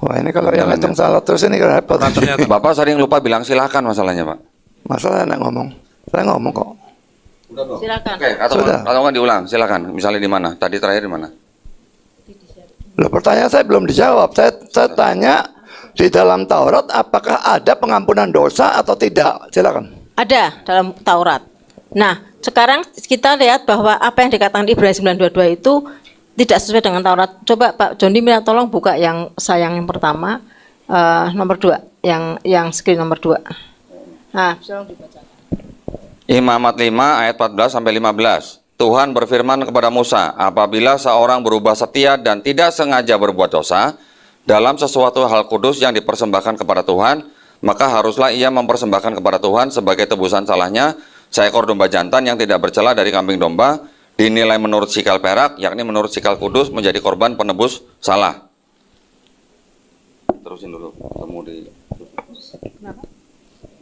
Wah, ini kalau yang hitung salah terus ini repot. Bapak sering lupa bilang silakan masalahnya Pak. Masalah enak ngomong. Saya ngomong kok. Silakan. Oke, Sudah. atau kan diulang, silakan. Misalnya di mana? Tadi terakhir di mana? Loh, pertanyaan saya belum dijawab. Saya tanya di dalam Taurat apakah ada pengampunan dosa atau tidak? Silakan. Ada dalam Taurat. Nah, sekarang kita lihat bahwa apa yang dikatakan Ibrani 9:22 itu tidak sesuai dengan Taurat. Coba Pak Joni minta tolong buka yang yang pertama, nomor 2, yang screen nomor 2. Nah, tolong dibaca. Imamat 5 ayat 14 sampai 15. Tuhan berfirman kepada Musa, apabila seorang berubah setia dan tidak sengaja berbuat dosa dalam sesuatu hal kudus yang dipersembahkan kepada Tuhan, maka haruslah ia mempersembahkan kepada Tuhan sebagai tebusan salahnya seekor domba jantan yang tidak bercela dari kambing domba, dinilai menurut sikal perak, yakni menurut sikal kudus, menjadi korban penebus salah. Terusin dulu,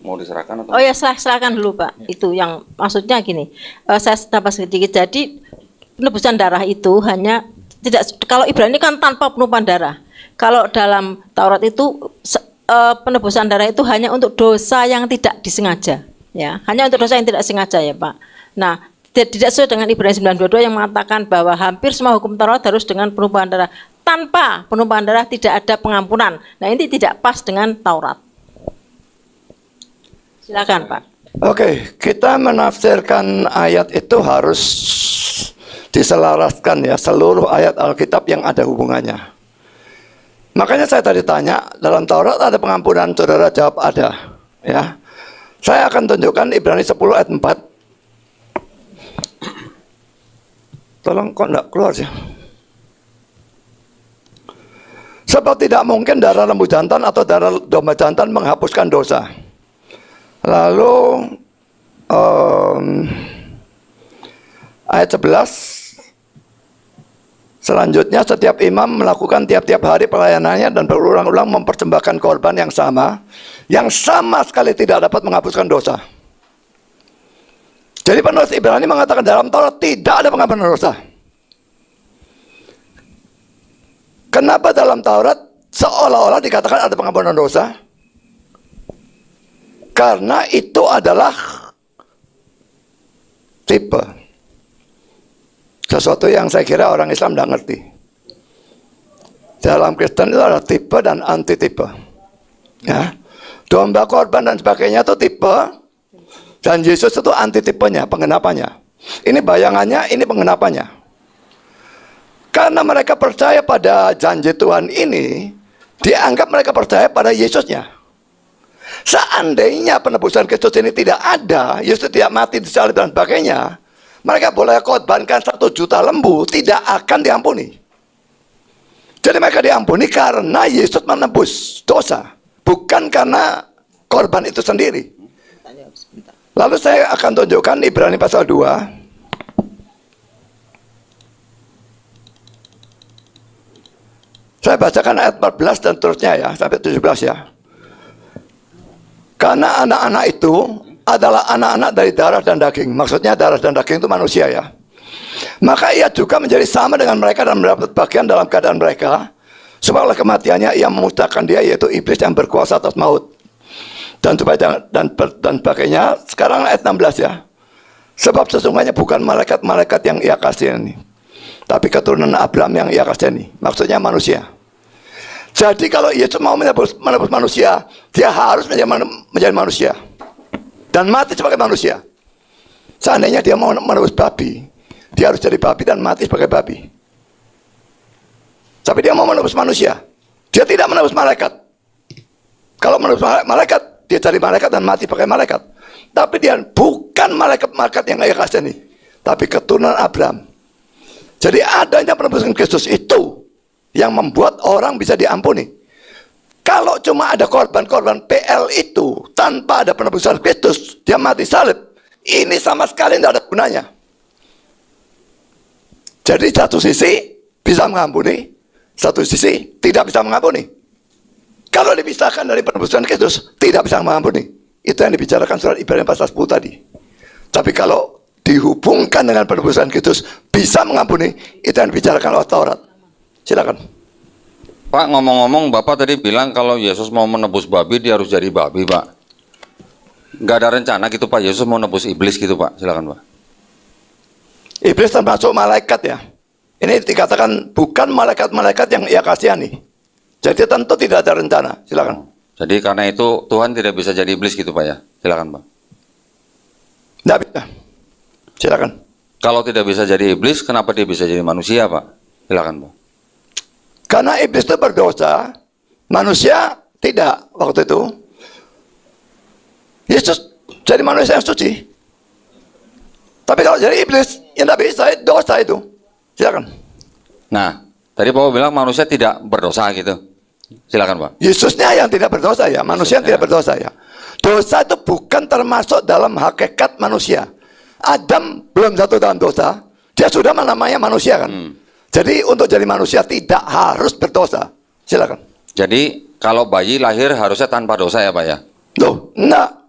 mau diserahkan atau? Oh ya, silakan dulu Pak. Itu yang maksudnya gini. Saya tambah sedikit. Jadi penebusan darah itu hanya tidak, kalau Ibrani kan tanpa penumpahan darah. Kalau dalam Taurat itu penebusan darah itu hanya untuk dosa yang tidak disengaja, ya. Hanya untuk dosa yang tidak sengaja ya, Pak. Nah, tidak sesuai dengan Ibrani 9:22 yang mengatakan bahwa hampir semua hukum Taurat harus dengan penumpahan darah. Tanpa penumpahan darah tidak ada pengampunan. Nah, ini tidak pas dengan Taurat. Silakan Pak. Oke, kita menafsirkan ayat itu harus diselaraskan ya, seluruh ayat Alkitab yang ada hubungannya. Makanya saya tadi tanya, dalam Taurat ada pengampunan, saudara jawab ada. Ya, saya akan tunjukkan Ibrani 10 ayat 4. Tolong kok enggak keluar sih. Sebab tidak mungkin darah lembu jantan atau darah domba jantan menghapuskan dosa. Lalu ayat 11 selanjutnya, setiap imam melakukan tiap-tiap hari pelayanannya dan berulang-ulang mempersembahkan korban yang sama sekali tidak dapat menghapuskan dosa. Jadi penulis Ibrani mengatakan dalam Taurat tidak ada pengampunan dosa. Kenapa dalam Taurat seolah-olah dikatakan ada pengampunan dosa? Karena itu adalah tipe. Sesuatu yang saya kira orang Islam tidak ngerti. Dalam Kristen itu ada tipe dan antitipe. Ya. Domba korban dan sebagainya itu tipe. Dan Yesus itu antitipenya, penggenapannya. Ini bayangannya, ini penggenapannya. Karena mereka percaya pada janji Tuhan ini, dianggap mereka percaya pada Yesusnya. Seandainya penebusan Kristus ini tidak ada, Yesus tidak mati di salib dan sebagainya, mereka boleh korbankan 1 juta lembu, tidak akan diampuni. Jadi mereka diampuni karena Yesus menebus dosa, bukan karena korban itu sendiri. Lalu saya akan tunjukkan Ibrani pasal 2. Saya bacakan ayat 14 dan terusnya ya, sampai 17 ya. Karena anak-anak itu adalah anak-anak dari darah dan daging. Maksudnya darah dan daging itu manusia ya. Maka ia juga menjadi sama dengan mereka dan mendapat bagian dalam keadaan mereka. Sebab oleh kematiannya ia memusnahkan dia, yaitu iblis yang berkuasa atas maut. Dan sebagainya. Sekarang ayat 16 ya. Sebab sesungguhnya bukan malaikat-malaikat yang ia kasihani, tapi keturunan Abraham yang ia kasihani. Maksudnya manusia. Jadi kalau Yesus mau menebus manusia, dia harus menjadi manusia dan mati sebagai manusia. Seandainya dia mau menebus babi, dia harus jadi babi dan mati sebagai babi. Tapi dia mau menebus manusia, dia tidak menebus malaikat. Kalau menebus malaikat, dia jadi malaikat dan mati sebagai malaikat. Tapi dia bukan malaikat yang ia kasihani, tapi keturunan Abraham. Jadi adanya penebusan Kristus itu yang membuat orang bisa diampuni. Kalau cuma ada korban-korban PL itu tanpa ada penebusan Kristus, dia mati salib, ini sama sekali tidak ada gunanya. Jadi satu sisi bisa mengampuni, satu sisi tidak bisa mengampuni. Kalau dipisahkan dari penebusan Kristus, tidak bisa mengampuni. Itu yang dibicarakan surat Ibrani pasal 10 tadi. Tapi kalau dihubungkan dengan penebusan Kristus, bisa mengampuni, itu yang dibicarakan oleh Taurat. Silakan. Pak, ngomong-ngomong, Bapak tadi bilang kalau Yesus mau menebus babi, dia harus jadi babi, Pak. Nggak ada rencana gitu Pak, Yesus mau nebus iblis gitu Pak, silakan Pak. Iblis termasuk malaikat ya. Ini dikatakan bukan malaikat-malaikat yang ia kasihani. Jadi tentu tidak ada rencana. Silakan. Jadi karena itu Tuhan tidak bisa jadi iblis gitu Pak ya, silakan Pak. Tidak bisa. Silakan. Kalau tidak bisa jadi iblis, kenapa dia bisa jadi manusia Pak? Silakan Pak. Karena iblis itu berdosa, manusia tidak waktu itu. Yesus jadi manusia yang suci. Tapi kalau jadi iblis, ya tidak bisa, dosa itu. Silakan. Nah, tadi Bapak bilang manusia tidak berdosa gitu. Silakan Pak. Yesusnya yang tidak berdosa ya, manusia yang tidak berdosa ya. Dosa itu bukan termasuk dalam hakikat manusia. Adam belum jatuh dalam dosa, dia sudah namanya manusia kan. Jadi untuk jadi manusia tidak harus berdosa. Silakan. Jadi kalau bayi lahir harusnya tanpa dosa ya Pak ya? Loh, enggak.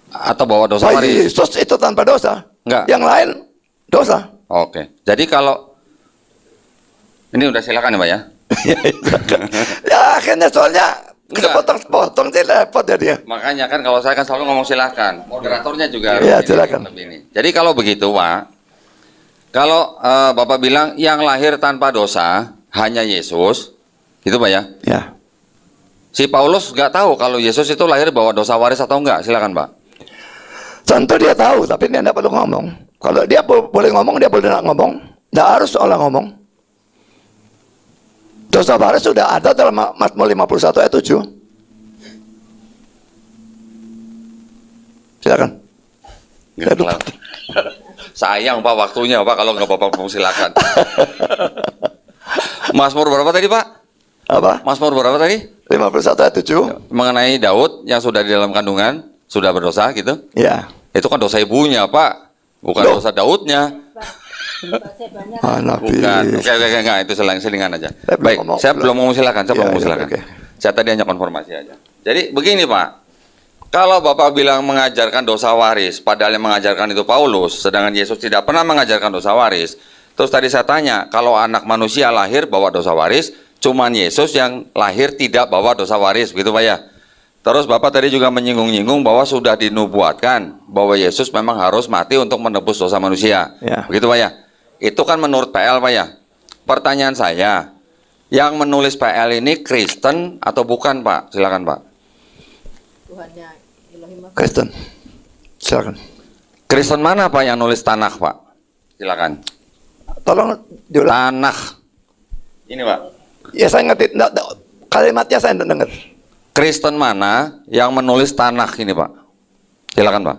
Atau bawa dosa Bayi waris? Yesus itu tanpa dosa. Enggak. Yang lain dosa. Oke. Jadi kalau ini udah silakan ya Pak ya? Ya akhirnya soalnya kepotong-potong sih repot ya dia. Makanya kan kalau saya kan selalu ngomong silakan. Moderatornya juga Iya, harus silakan. lebih ini. Jadi kalau begitu Pak, kalau Bapak bilang yang lahir tanpa dosa hanya Yesus, gitu Pak ya? Ya. Si Paulus nggak tahu kalau Yesus itu lahir bawa dosa waris atau enggak, silakan Pak. Tentu dia tahu, tapi dia tidak perlu ngomong. Kalau dia boleh ngomong, dia boleh tidak ngomong. Tidak harus orang ngomong. Dosa waris sudah ada dalam Mazmur 51 ayat 7. Silakan. Nggak kelar. Sayang Pak waktunya Pak kalau nggak Bapak mau silakan. Mazmur berapa tadi Pak? Apa? Mazmur berapa tadi? 51 ayat 7. Mengenai Daud yang sudah di dalam kandungan sudah berdosa gitu. Ya. Itu kan dosa ibunya Pak, bukan Loh. dosa Daudnya. Ah, Nabi. Bukan. Oke, enggak itu selingan aja. Saya belum Baik, ngomong, saya belum mau silakan, saya Iya, belum mau iya, silakan. oke. Saya tadi hanya konfirmasi aja. Jadi begini Pak, kalau Bapak bilang mengajarkan dosa waris, padahal yang mengajarkan itu Paulus, sedangkan Yesus tidak pernah mengajarkan dosa waris. Terus tadi saya tanya, kalau anak manusia lahir bawa dosa waris, cuman Yesus yang lahir tidak bawa dosa waris, begitu Pak ya? Terus Bapak tadi juga menyinggung-nyinggung bahwa sudah dinubuatkan bahwa Yesus memang harus mati untuk menebus dosa manusia. Ya. Begitu Pak ya? Itu kan menurut PL Pak ya? Pertanyaan saya, yang menulis PL ini Kristen atau bukan Pak? Silakan Pak. Kristen. Silakan. Kristen mana Pak yang nulis Tanakh Pak? Silakan. Tolong diulang. Tanakh. Ini Pak. Ya saya ngerti. Kalimatnya saya tidak dengar. Kristen mana yang menulis Tanakh ini Pak? Silakan Pak.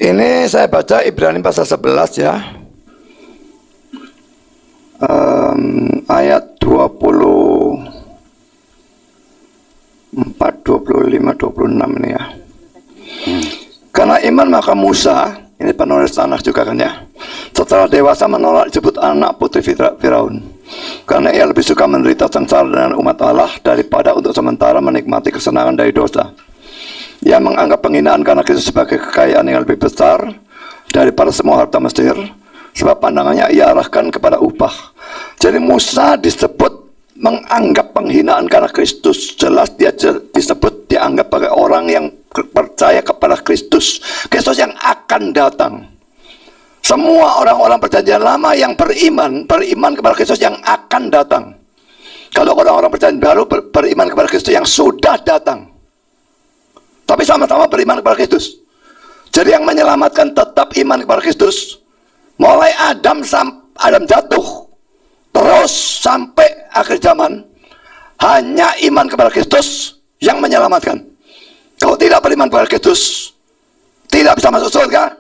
Ini saya baca Ibrani pasal 11 ya. Ayat 24, 25, 26 ini ya. Karena iman maka Musa, ini penulis Tanakh juga kan ya, setelah dewasa menolak disebut anak putri Firaun. Karena ia lebih suka menderita sengsara dengan umat Allah daripada untuk sementara menikmati kesenangan dari dosa. Ia menganggap penghinaan karena Kristus sebagai kekayaan yang lebih besar daripada semua harta Mesir, sebab pandangannya ia arahkan kepada upah. Jadi Musa disebut menganggap penghinaan karena Kristus. Jelas dia disebut dianggap sebagai orang yang percaya kepada Kristus, Kristus yang akan datang. Semua orang-orang perjanjian lama yang beriman kepada Kristus yang akan datang. Kalau orang-orang perjanjian baru beriman kepada Kristus yang sudah datang. Tapi sama-sama beriman kepada Kristus. Jadi yang menyelamatkan tetap iman kepada Kristus. Mulai Adam jatuh terus sampai akhir zaman, hanya iman kepada Kristus yang menyelamatkan. Kalau tidak beriman kepada Kristus, tidak bisa masuk surga,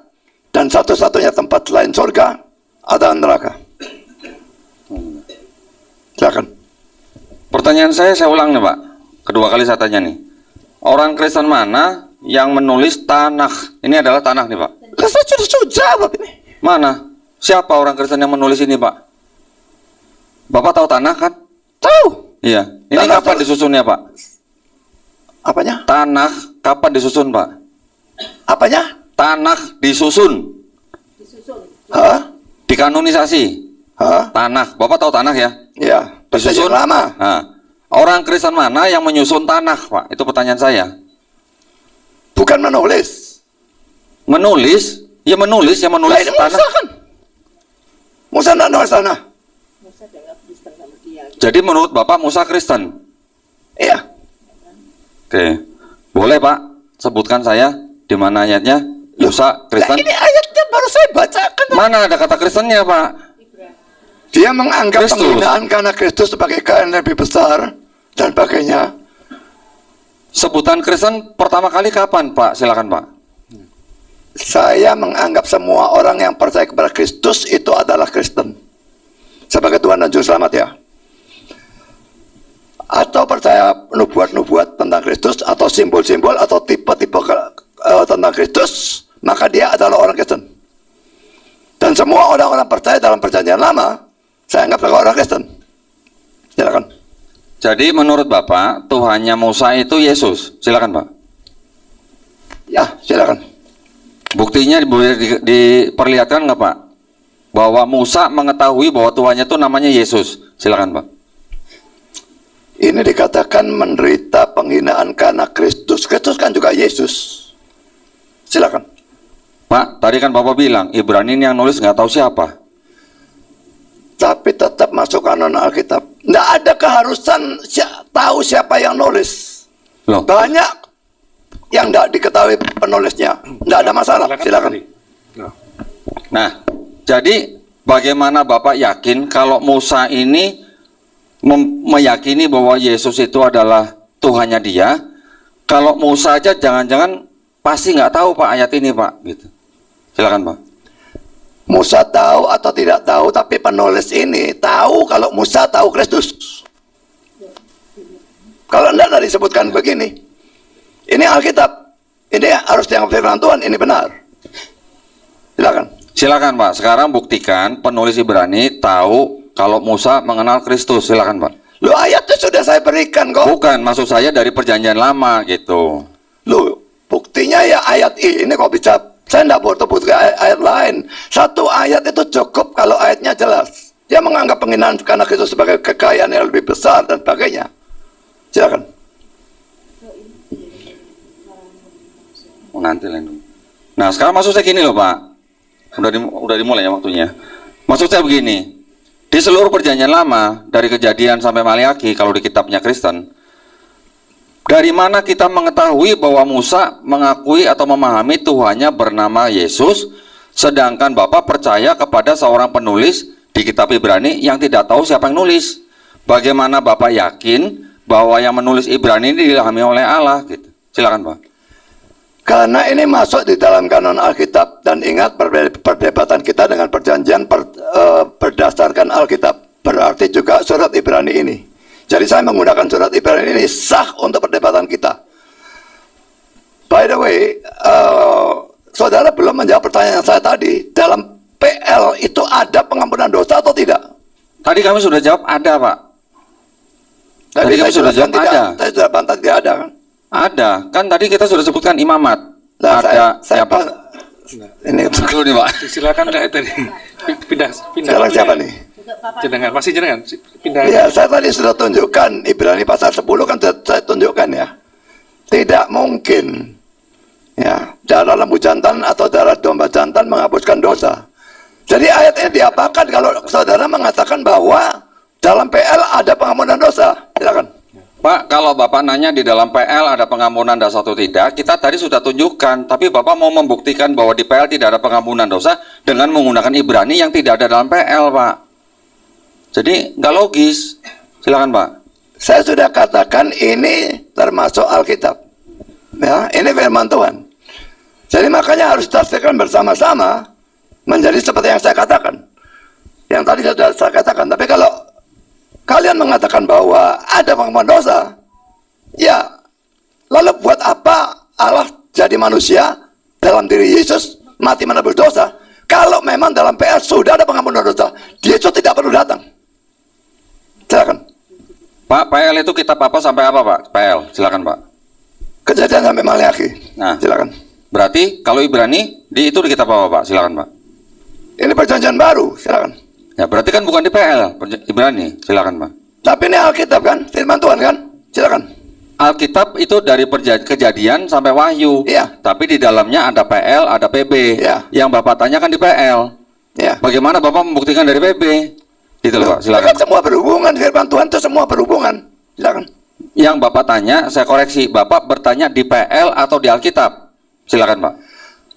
dan satu-satunya tempat selain surga adalah neraka. Silakan. Pertanyaan saya ulang nih Pak. Kedua kali saya tanya nih. Orang Kristen mana yang menulis Tanakh? Ini adalah Tanakh nih Pak. Saya sudah jawab ini. Mana? Siapa orang Kristen yang menulis ini Pak? Bapak tahu tanah kan? Tahu. Iya. Ini Tanah kapan tahu. disusunnya, Pak? Apanya? Tanah kapan disusun, Pak? Apanya? Tanah disusun, Hah? dikanonisasi. Hah? Tanah, Bapak tahu tanah ya? Ya, Disusun perjanjian lama. Nah, orang Kristen mana yang menyusun tanah, Pak? Itu pertanyaan saya. Bukan menulis. Menulis, ya menulis, yang Lah menulis ini tanah. Musa kan? Musa tidak nulis tanah. Jadi menurut Bapak Musa Kristen? Iya. Oke, boleh Pak sebutkan saya di mana ayatnya Musa Lah Kristen? ini ayatnya baru saya bacakan. Mana ada kata Kristennya, Pak? Dia menganggap Kristus. penghinaan karena Kristus sebagai kain lebih besar dan sebagainya. Sebutan Kristen pertama kali kapan, Pak? Silakan, Pak. Saya menganggap semua orang yang percaya kepada Kristus itu adalah Kristen sebagai Tuhan dan Juru Selamat ya. Atau percaya nubuat-nubuat tentang Kristus atau simbol-simbol atau tipe-tipe tentang Kristus, maka dia adalah orang Kristen. Dan semua orang-orang percaya dalam perjanjian lama, saya anggap sebagai orang Kristen. Silakan. Jadi menurut Bapak Tuhannya Musa itu Yesus. Silakan, Pak. Ya, silakan. Buktinya boleh diperlihatkan nggak, Pak? Bahwa Musa mengetahui bahwa Tuhannya itu namanya Yesus. Silakan, Pak. Ini dikatakan menderita penghinaan karena Kristus. Kristus kan juga Yesus. Silakan. Pak, tadi kan Bapak bilang Ibrani ini yang nulis nggak tahu siapa. Tapi tetap masuk kanon Alkitab. Tidak ada keharusan tahu siapa yang nulis. Loh, Banyak yang tidak diketahui penulisnya. Tidak ada masalah. Silakan. nah, jadi bagaimana Bapak yakin kalau Musa ini meyakini bahwa Yesus itu adalah Tuhannya dia? Kalau Musa aja jangan-jangan pasti nggak tahu, Pak, ayat ini, Pak. Gitu. Silakan, Pak. Musa tahu atau tidak tahu, tapi penulis ini tahu kalau Musa tahu Kristus. Kalau tidak disebutkan begini. Ini Alkitab. Ini harus dianggap firman Tuhan. Ini benar. Silakan. Silakan, Pak. Sekarang buktikan penulis Ibrani tahu kalau Musa mengenal Kristus. Silakan, Pak. Loh, ayatnya sudah saya berikan kok. Bukan, maksud saya dari perjanjian lama gitu. Loh, buktinya ya ayat ini kok bisa. Saya tidak butuh ayat lain. Satu ayat itu cukup kalau ayatnya jelas. Dia menganggap penghinaan karena Kristus sebagai kekayaan yang lebih besar dan sebagainya. Silakan. Nanti lain. Nah, sekarang maksud saya gini loh, Pak. Udah dimulai ya waktunya. Maksud saya begini. Di seluruh perjanjian lama, dari Kejadian sampai Maliaki, kalau di kitabnya Kristen, dari mana kita mengetahui bahwa Musa mengakui atau memahami Tuhannya bernama Yesus, sedangkan Bapak percaya kepada seorang penulis di kitab Ibrani yang tidak tahu siapa yang nulis? Bagaimana Bapak yakin bahwa yang menulis Ibrani ini diilhami oleh Allah? Gitu. Silakan, Pak. Karena ini masuk di dalam kanon Alkitab. Dan ingat perdebatan kita dengan perjanjian berdasarkan Alkitab. Berarti juga surat Ibrani ini. Jadi saya menggunakan surat Ibrani ini sah untuk perdebatan kita. By the way, saudara belum menjawab pertanyaan saya tadi. Dalam PL itu ada pengampunan dosa atau tidak? Tadi kami sudah jawab ada, Pak. Tadi saya kami sudah jawab tidak, ada. Saya sudah bantah tidak ada kan? Ada, kan tadi kita sudah sebutkan imamat. Nah, Ada saya siapa? Ini Dulu nih, Pak. Silakan Kak tadi. Pindah. sekarang siapa nih? Jenengan, masih jenengan. Pindah. Ya, saya tadi sudah tunjukkan Ibrani pasal 10 kan saya tunjukkan ya. Tidak mungkin ya darah lembu jantan atau darah domba jantan menghapuskan dosa. Jadi ayat ini diapakan kalau saudara mengatakan bahwa dalam PL ada pengampunan dosa? Silakan. Pak, kalau Bapak nanya di dalam PL ada pengampunan dosa atau tidak, kita tadi sudah tunjukkan, tapi Bapak mau membuktikan bahwa di PL tidak ada pengampunan dosa dengan menggunakan Ibrani yang tidak ada dalam PL, Pak. Jadi nggak logis. Silakan, Pak. Saya sudah katakan ini termasuk Alkitab. Ya, ini firman Tuhan. Jadi makanya harus ditafsirkan bersama-sama menjadi seperti yang saya katakan. Yang tadi sudah saya katakan. Tapi kalau kalian mengatakan bahwa ada pengampunan dosa, ya, lalu buat apa Allah jadi manusia dalam diri Yesus mati menebus dosa? Kalau memang dalam PL sudah ada pengampunan dosa, Yesus tidak perlu datang. Pak, PL itu kitab apa sampai apa, Pak? PL, silakan, Pak. Kejadian sampai Maliaki. Nah, Silakan. berarti kalau Ibrani itu di kitab apa, Pak? Silakan, Pak. Ini perjanjian baru. Silakan. Ya, berarti kan bukan di PL, Ibrani. Silakan, Pak. Tapi ini Alkitab kan, firman Tuhan kan. Silakan. Alkitab itu dari Kejadian sampai Wahyu. Iya. Tapi di dalamnya ada PL, ada PB. Iya. Yang Bapak tanyakan di PL. Ya. Bagaimana Bapak membuktikan dari PB? Gitu loh, Pak. Silakan. Kan semua berhubungan, firman Tuhan itu semua berhubungan. Silakan. Yang Bapak tanya, saya koreksi. Bapak bertanya di PL atau di Alkitab? Silakan, Pak.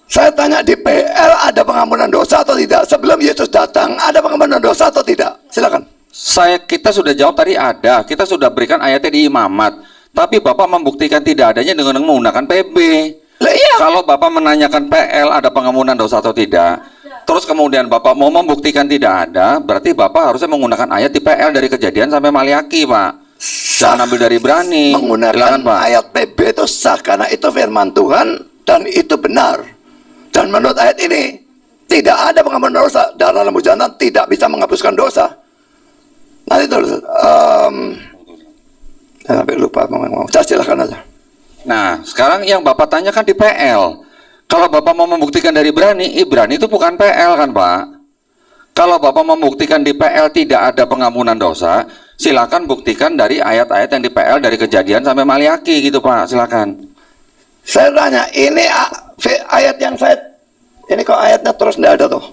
Saya tanya di PL ada pengampunan dosa atau tidak? Sebelum Yesus datang, ada pengampunan dosa atau tidak? Silakan. Kita sudah jawab tadi ada. Kita sudah berikan ayatnya di imamat. Tapi Bapak membuktikan tidak adanya dengan menggunakan PB. Lah iya. Kalau Bapak menanyakan PL ada pengampunan dosa atau tidak, terus kemudian Bapak mau membuktikan tidak ada, berarti Bapak harusnya menggunakan ayat di PL dari Kejadian sampai Maliaki, Pak. Jangan ambil dari Ibrani. Menggunakan Silakan, Pak. ayat PB itu sah karena itu firman Tuhan dan itu benar. Dan menurut ayat ini tidak ada pengampunan dosa. Darah lembu jantan tidak bisa menghapuskan dosa. Nanti itu saya sampai lupa ngomong. Saya silakan aja. Nah, sekarang yang Bapak tanyakan di PL. Kalau Bapak mau membuktikan dari Ibrani itu bukan PL kan, Pak? Kalau Bapak membuktikan di PL tidak ada pengampunan dosa, silakan buktikan dari ayat-ayat yang di PL dari Kejadian sampai Maliaki gitu, Pak. Silakan. Saya tanya, ini ayat yang ini kok ayatnya terus tidak ada tuh.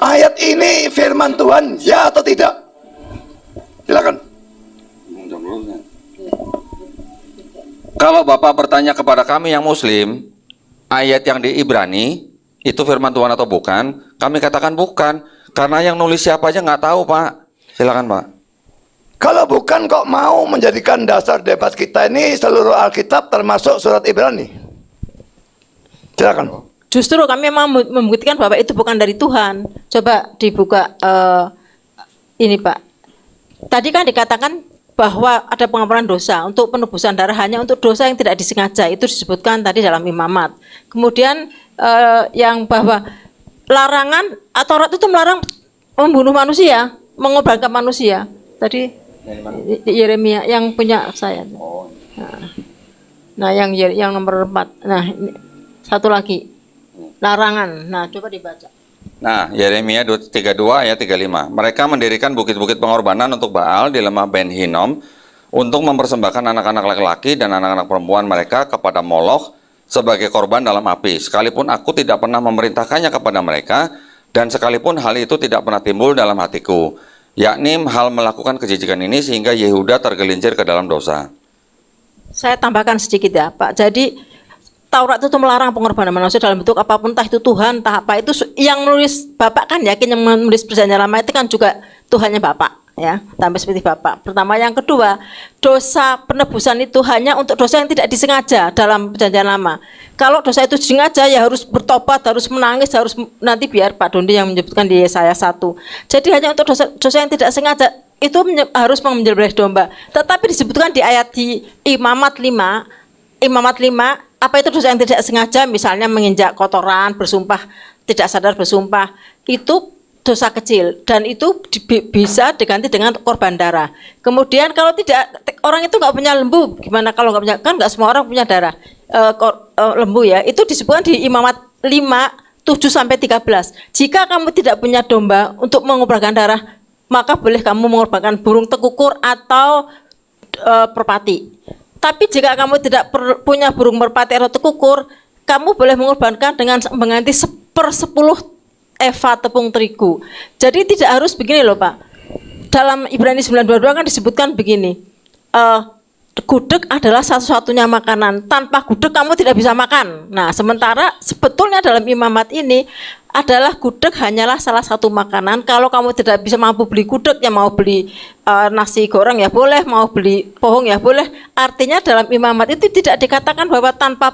Ayat ini firman Tuhan ya atau tidak? Silakan. Kalau Bapak bertanya kepada kami yang Muslim, ayat yang di Ibrani itu firman Tuhan atau bukan? Kami katakan bukan, karena yang nulis siapa aja nggak tahu, Pak. Silakan, Pak. Kalau bukan kok mau menjadikan dasar debat kita ini seluruh Alkitab termasuk surat Ibrani? Silakan. Justru kami memang membuktikan bahwa itu bukan dari Tuhan. Coba dibuka ini, Pak. Tadi kan dikatakan bahwa ada pengampunan dosa untuk penebusan darah hanya untuk dosa yang tidak disengaja, itu disebutkan tadi dalam imamat. Kemudian yang bahwa larangan atau Taurat itu melarang membunuh manusia, mengorbankan manusia. Tadi Yeremia yang punya saya. Nah, yang nomor 4. Nah, ini, satu lagi larangan. Nah, coba dibaca. Nah, Yeremia 32 ayat 35. Mereka mendirikan bukit-bukit pengorbanan untuk Baal di lembah Ben Hinnom untuk mempersembahkan anak-anak laki-laki dan anak-anak perempuan mereka kepada Moloch sebagai korban dalam api. Sekalipun aku tidak pernah memerintahkannya kepada mereka, dan sekalipun hal itu tidak pernah timbul dalam hatiku, yakni hal melakukan kejijikan ini sehingga Yehuda tergelincir ke dalam dosa. Saya tambahkan sedikit ya, Pak. Jadi Taurat itu melarang pengorbanan manusia dalam bentuk apapun, entah itu Tuhan, entah apa. Itu yang nulis Bapak kan yakin, yang menulis Perjanjian Lama itu kan juga Tuhannya Bapak, ya, sampai seperti Bapak. Pertama, yang kedua, dosa penebusan itu hanya untuk dosa yang tidak disengaja dalam Perjanjian Lama. Kalau dosa itu disengaja ya harus bertobat, harus menangis, harus nanti biar Pak Dondi yang menyebutkan di Yesaya 1. Jadi hanya untuk dosa yang tidak sengaja itu harus menyembelih domba. Tetapi disebutkan di ayat di Imamat 5, apa itu dosa yang tidak sengaja, misalnya menginjak kotoran, bersumpah, tidak sadar bersumpah, itu dosa kecil dan itu bisa diganti dengan korban darah. Kemudian kalau tidak, orang itu nggak punya lembu, gimana kalau nggak punya, kan nggak semua orang punya darah lembu ya, itu disebutkan di Imamat 5, 7-13. Jika kamu tidak punya domba untuk mengorbankan darah, maka boleh kamu mengorbankan burung tekukur atau merpati. Tapi jika kamu tidak punya burung merpati atau tekukur, kamu boleh mengorbankan dengan mengganti 1/10 eva tepung terigu. Jadi tidak harus begini loh, Pak. Dalam Ibrani 9:22 kan disebutkan begini, gudeg adalah satu-satunya makanan. Tanpa gudeg kamu tidak bisa makan. Nah, sementara sebetulnya dalam imamat ini adalah gudeg hanyalah salah satu makanan. Kalau kamu tidak bisa mampu beli gudeg, ya mau beli nasi goreng ya boleh, mau beli pohong ya boleh. Artinya dalam imamat itu tidak dikatakan bahwa tanpa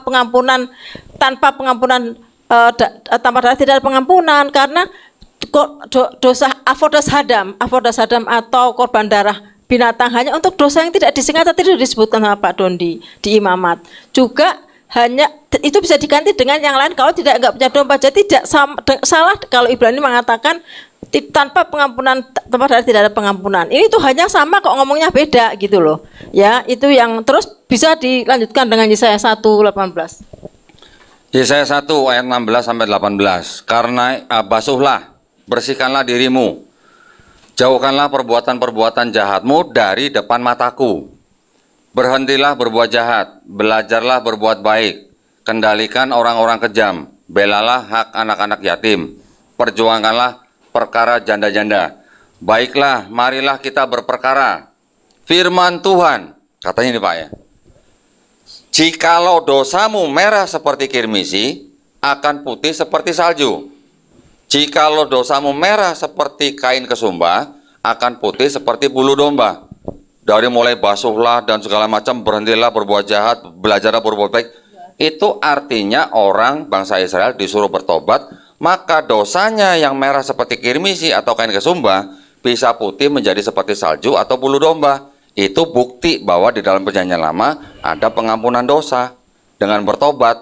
darah tidak ada pengampunan, karena dosa avodas hadam atau korban darah binatang hanya untuk dosa yang tidak disengaja, tidak disebutkan sama Pak Dondi di imamat. Juga hanya itu bisa diganti dengan yang lain kalau nggak punya domba. Jadi tidak salah kalau Ibrani mengatakan tanpa pengampunan, tanpa darah tidak ada pengampunan. Ini tuh hanya sama kok, ngomongnya beda gitu loh. Ya, itu yang terus bisa dilanjutkan dengan Yesaya 1:18. Yesaya 1 ayat 16 sampai 18. Karena basuhlah, bersihkanlah dirimu. Jauhkanlah perbuatan-perbuatan jahatmu dari depan mataku. Berhentilah berbuat jahat, belajarlah berbuat baik. Kendalikan orang-orang kejam, belalah hak anak-anak yatim. Perjuangkanlah perkara janda-janda. Baiklah, marilah kita berperkara. Firman Tuhan, katanya ini Pak ya. Jikalau dosamu merah seperti kirmisi, akan putih seperti salju. Jikalau dosamu merah seperti kain kesumba, akan putih seperti bulu domba. Dari mulai basuhlah dan segala macam, berhentilah berbuat jahat, belajarlah berbuat baik. Itu artinya orang bangsa Israel disuruh bertobat, maka dosanya yang merah seperti kirmisi atau kain kesumba bisa putih menjadi seperti salju atau bulu domba. Itu bukti bahwa di dalam perjanjian lama ada pengampunan dosa dengan bertobat.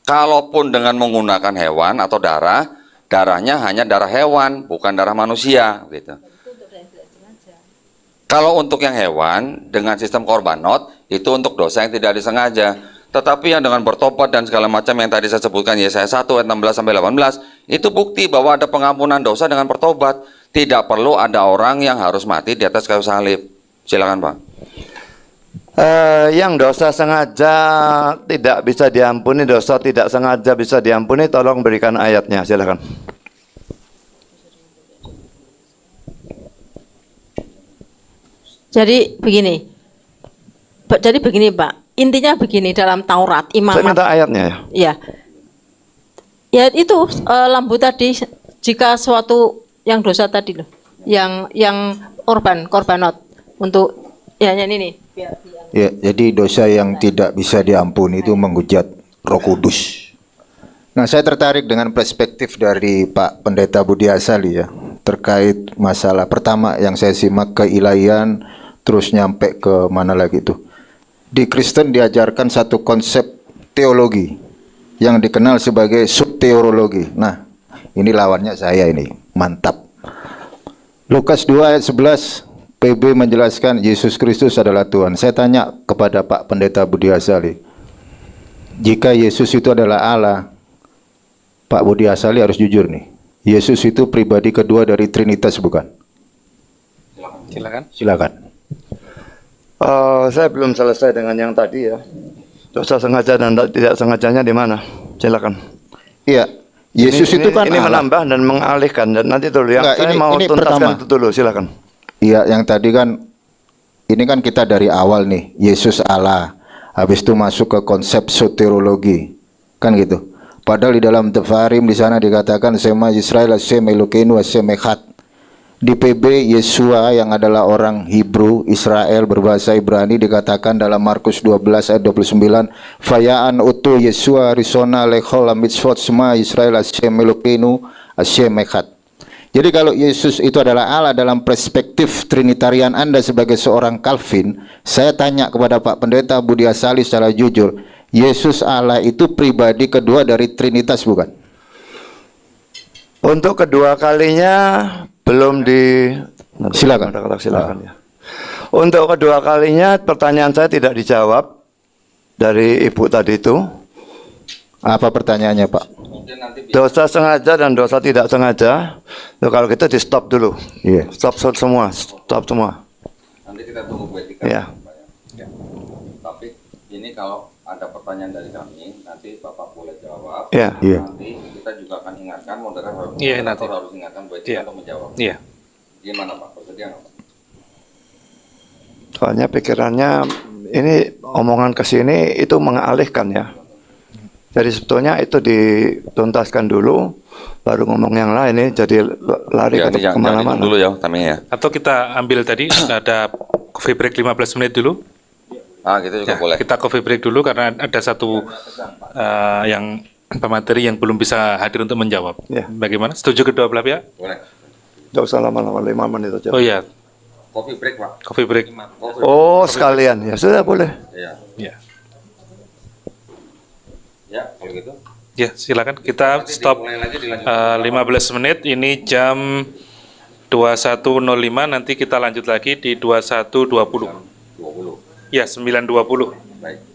Kalaupun dengan menggunakan hewan atau darah, darahnya hanya darah hewan, bukan darah manusia gitu. Kalau untuk yang hewan dengan sistem korbanot itu untuk dosa yang tidak disengaja. Tetapi yang dengan bertobat dan segala macam yang tadi saya sebutkan Yesaya 1 ayat 16 sampai 18 itu bukti bahwa ada pengampunan dosa dengan bertobat. Tidak perlu ada orang yang harus mati di atas kayu salib. Silakan Pak. Yang dosa sengaja tidak bisa diampuni, dosa tidak sengaja bisa diampuni, tolong berikan ayatnya, silakan. Jadi begini. Pak. Intinya begini dalam Taurat, Imam. Saya minta ayatnya ya. Ya. Ya itu lambu tadi, jika suatu yang dosa tadi loh, yang korbanot untuk ya ini nih. Ya, jadi dosa yang tidak bisa diampuni itu menghujat Roh Kudus. Nah, saya tertarik dengan perspektif dari Pak Pendeta Budi Asali ya, terkait masalah pertama yang saya simak keilahian, terus nyampe ke mana lagi itu. Di Kristen diajarkan satu konsep teologi yang dikenal sebagai subteologi. Nah, ini lawannya saya ini, mantap. Lukas 2 ayat 11, PB menjelaskan Yesus Kristus adalah Tuhan. Saya tanya kepada Pak Pendeta Budi Asali, jika Yesus itu adalah Allah, Pak Budi Asali harus jujur nih, Yesus itu pribadi kedua dari Trinitas bukan? Silakan. Silakan. Saya belum selesai dengan yang tadi ya. Dosa sengaja dan tidak sengajanya di mana? Silakan. Iya, Yesus itu kan ini Allah. menambah dan mengalihkan, dan nanti dulu yang Enggak, saya ini- mau ini tuntaskan pertama. itu dulu, silakan. Iya, yang tadi kan ini kan kita dari awal nih, Yesus Allah. Habis itu masuk ke konsep soteriologi. Kan gitu. Padahal di dalam Tefarim di sana dikatakan Sema Israel Hashem Elokeinu Hashem Echad. Di PB Yesua yang adalah orang Hebrew Israel berbahasa Ibrani dikatakan dalam Markus 12 ayat 29, Fayaan utu Yesua risona lechol mitzvot Sema Israel Hashem Elokeinu Hashem Echad. Jadi kalau Yesus itu adalah Allah dalam perspektif Trinitarian Anda sebagai seorang Calvin, saya tanya kepada Pak Pendeta Budi Asali secara jujur, Yesus Allah itu pribadi kedua dari Trinitas bukan? Untuk kedua kalinya belum di Silakan. Silakan ya. Untuk kedua kalinya pertanyaan saya tidak dijawab dari Ibu tadi itu. Apa pertanyaannya Pak? Dosa sengaja dan dosa tidak sengaja. Tuh, kalau kita di stop dulu. Iya. Stop semua. Nanti kita tunggu Bu Etika. Iya. Ya. Tapi ini kalau ada pertanyaan dari kami, nanti Bapak boleh jawab. Iya. Iya. Nanti kita juga akan ingatkan moderator Iya, nanti. harus ingatkan Bu Etika Iya. untuk menjawab. Iya. Gimana Pak? Bersedia nggak Pak? Soalnya pikirannya ini omongan ke sini itu mengalihkan ya. Jadi sebetulnya itu dituntaskan dulu, baru ngomong yang lain ini jadi lari Ya, ke jangan kemana-mana. dulu ya, Tami ya. Atau kita ambil tadi ada coffee break 15 menit dulu. Ah, gitu juga Ya, boleh. kita coffee break dulu karena ada satu yang pemateri yang belum bisa hadir untuk menjawab. Ya. Bagaimana? Setuju kedua belah pihak? Boleh. Tidak usah lama-lama, 5 menit aja. Oh iya, Coffee break Pak. coffee break. Oh, sekalian. Ya sudah boleh. Iya. Ya. Ya, kalau gitu. Ya, silakan kita Nanti stop dimulai lagi, dilanjutkan. 15 menit. Ini jam 2105 nanti kita lanjut lagi di 2120. 20. Ya, 920. Baik.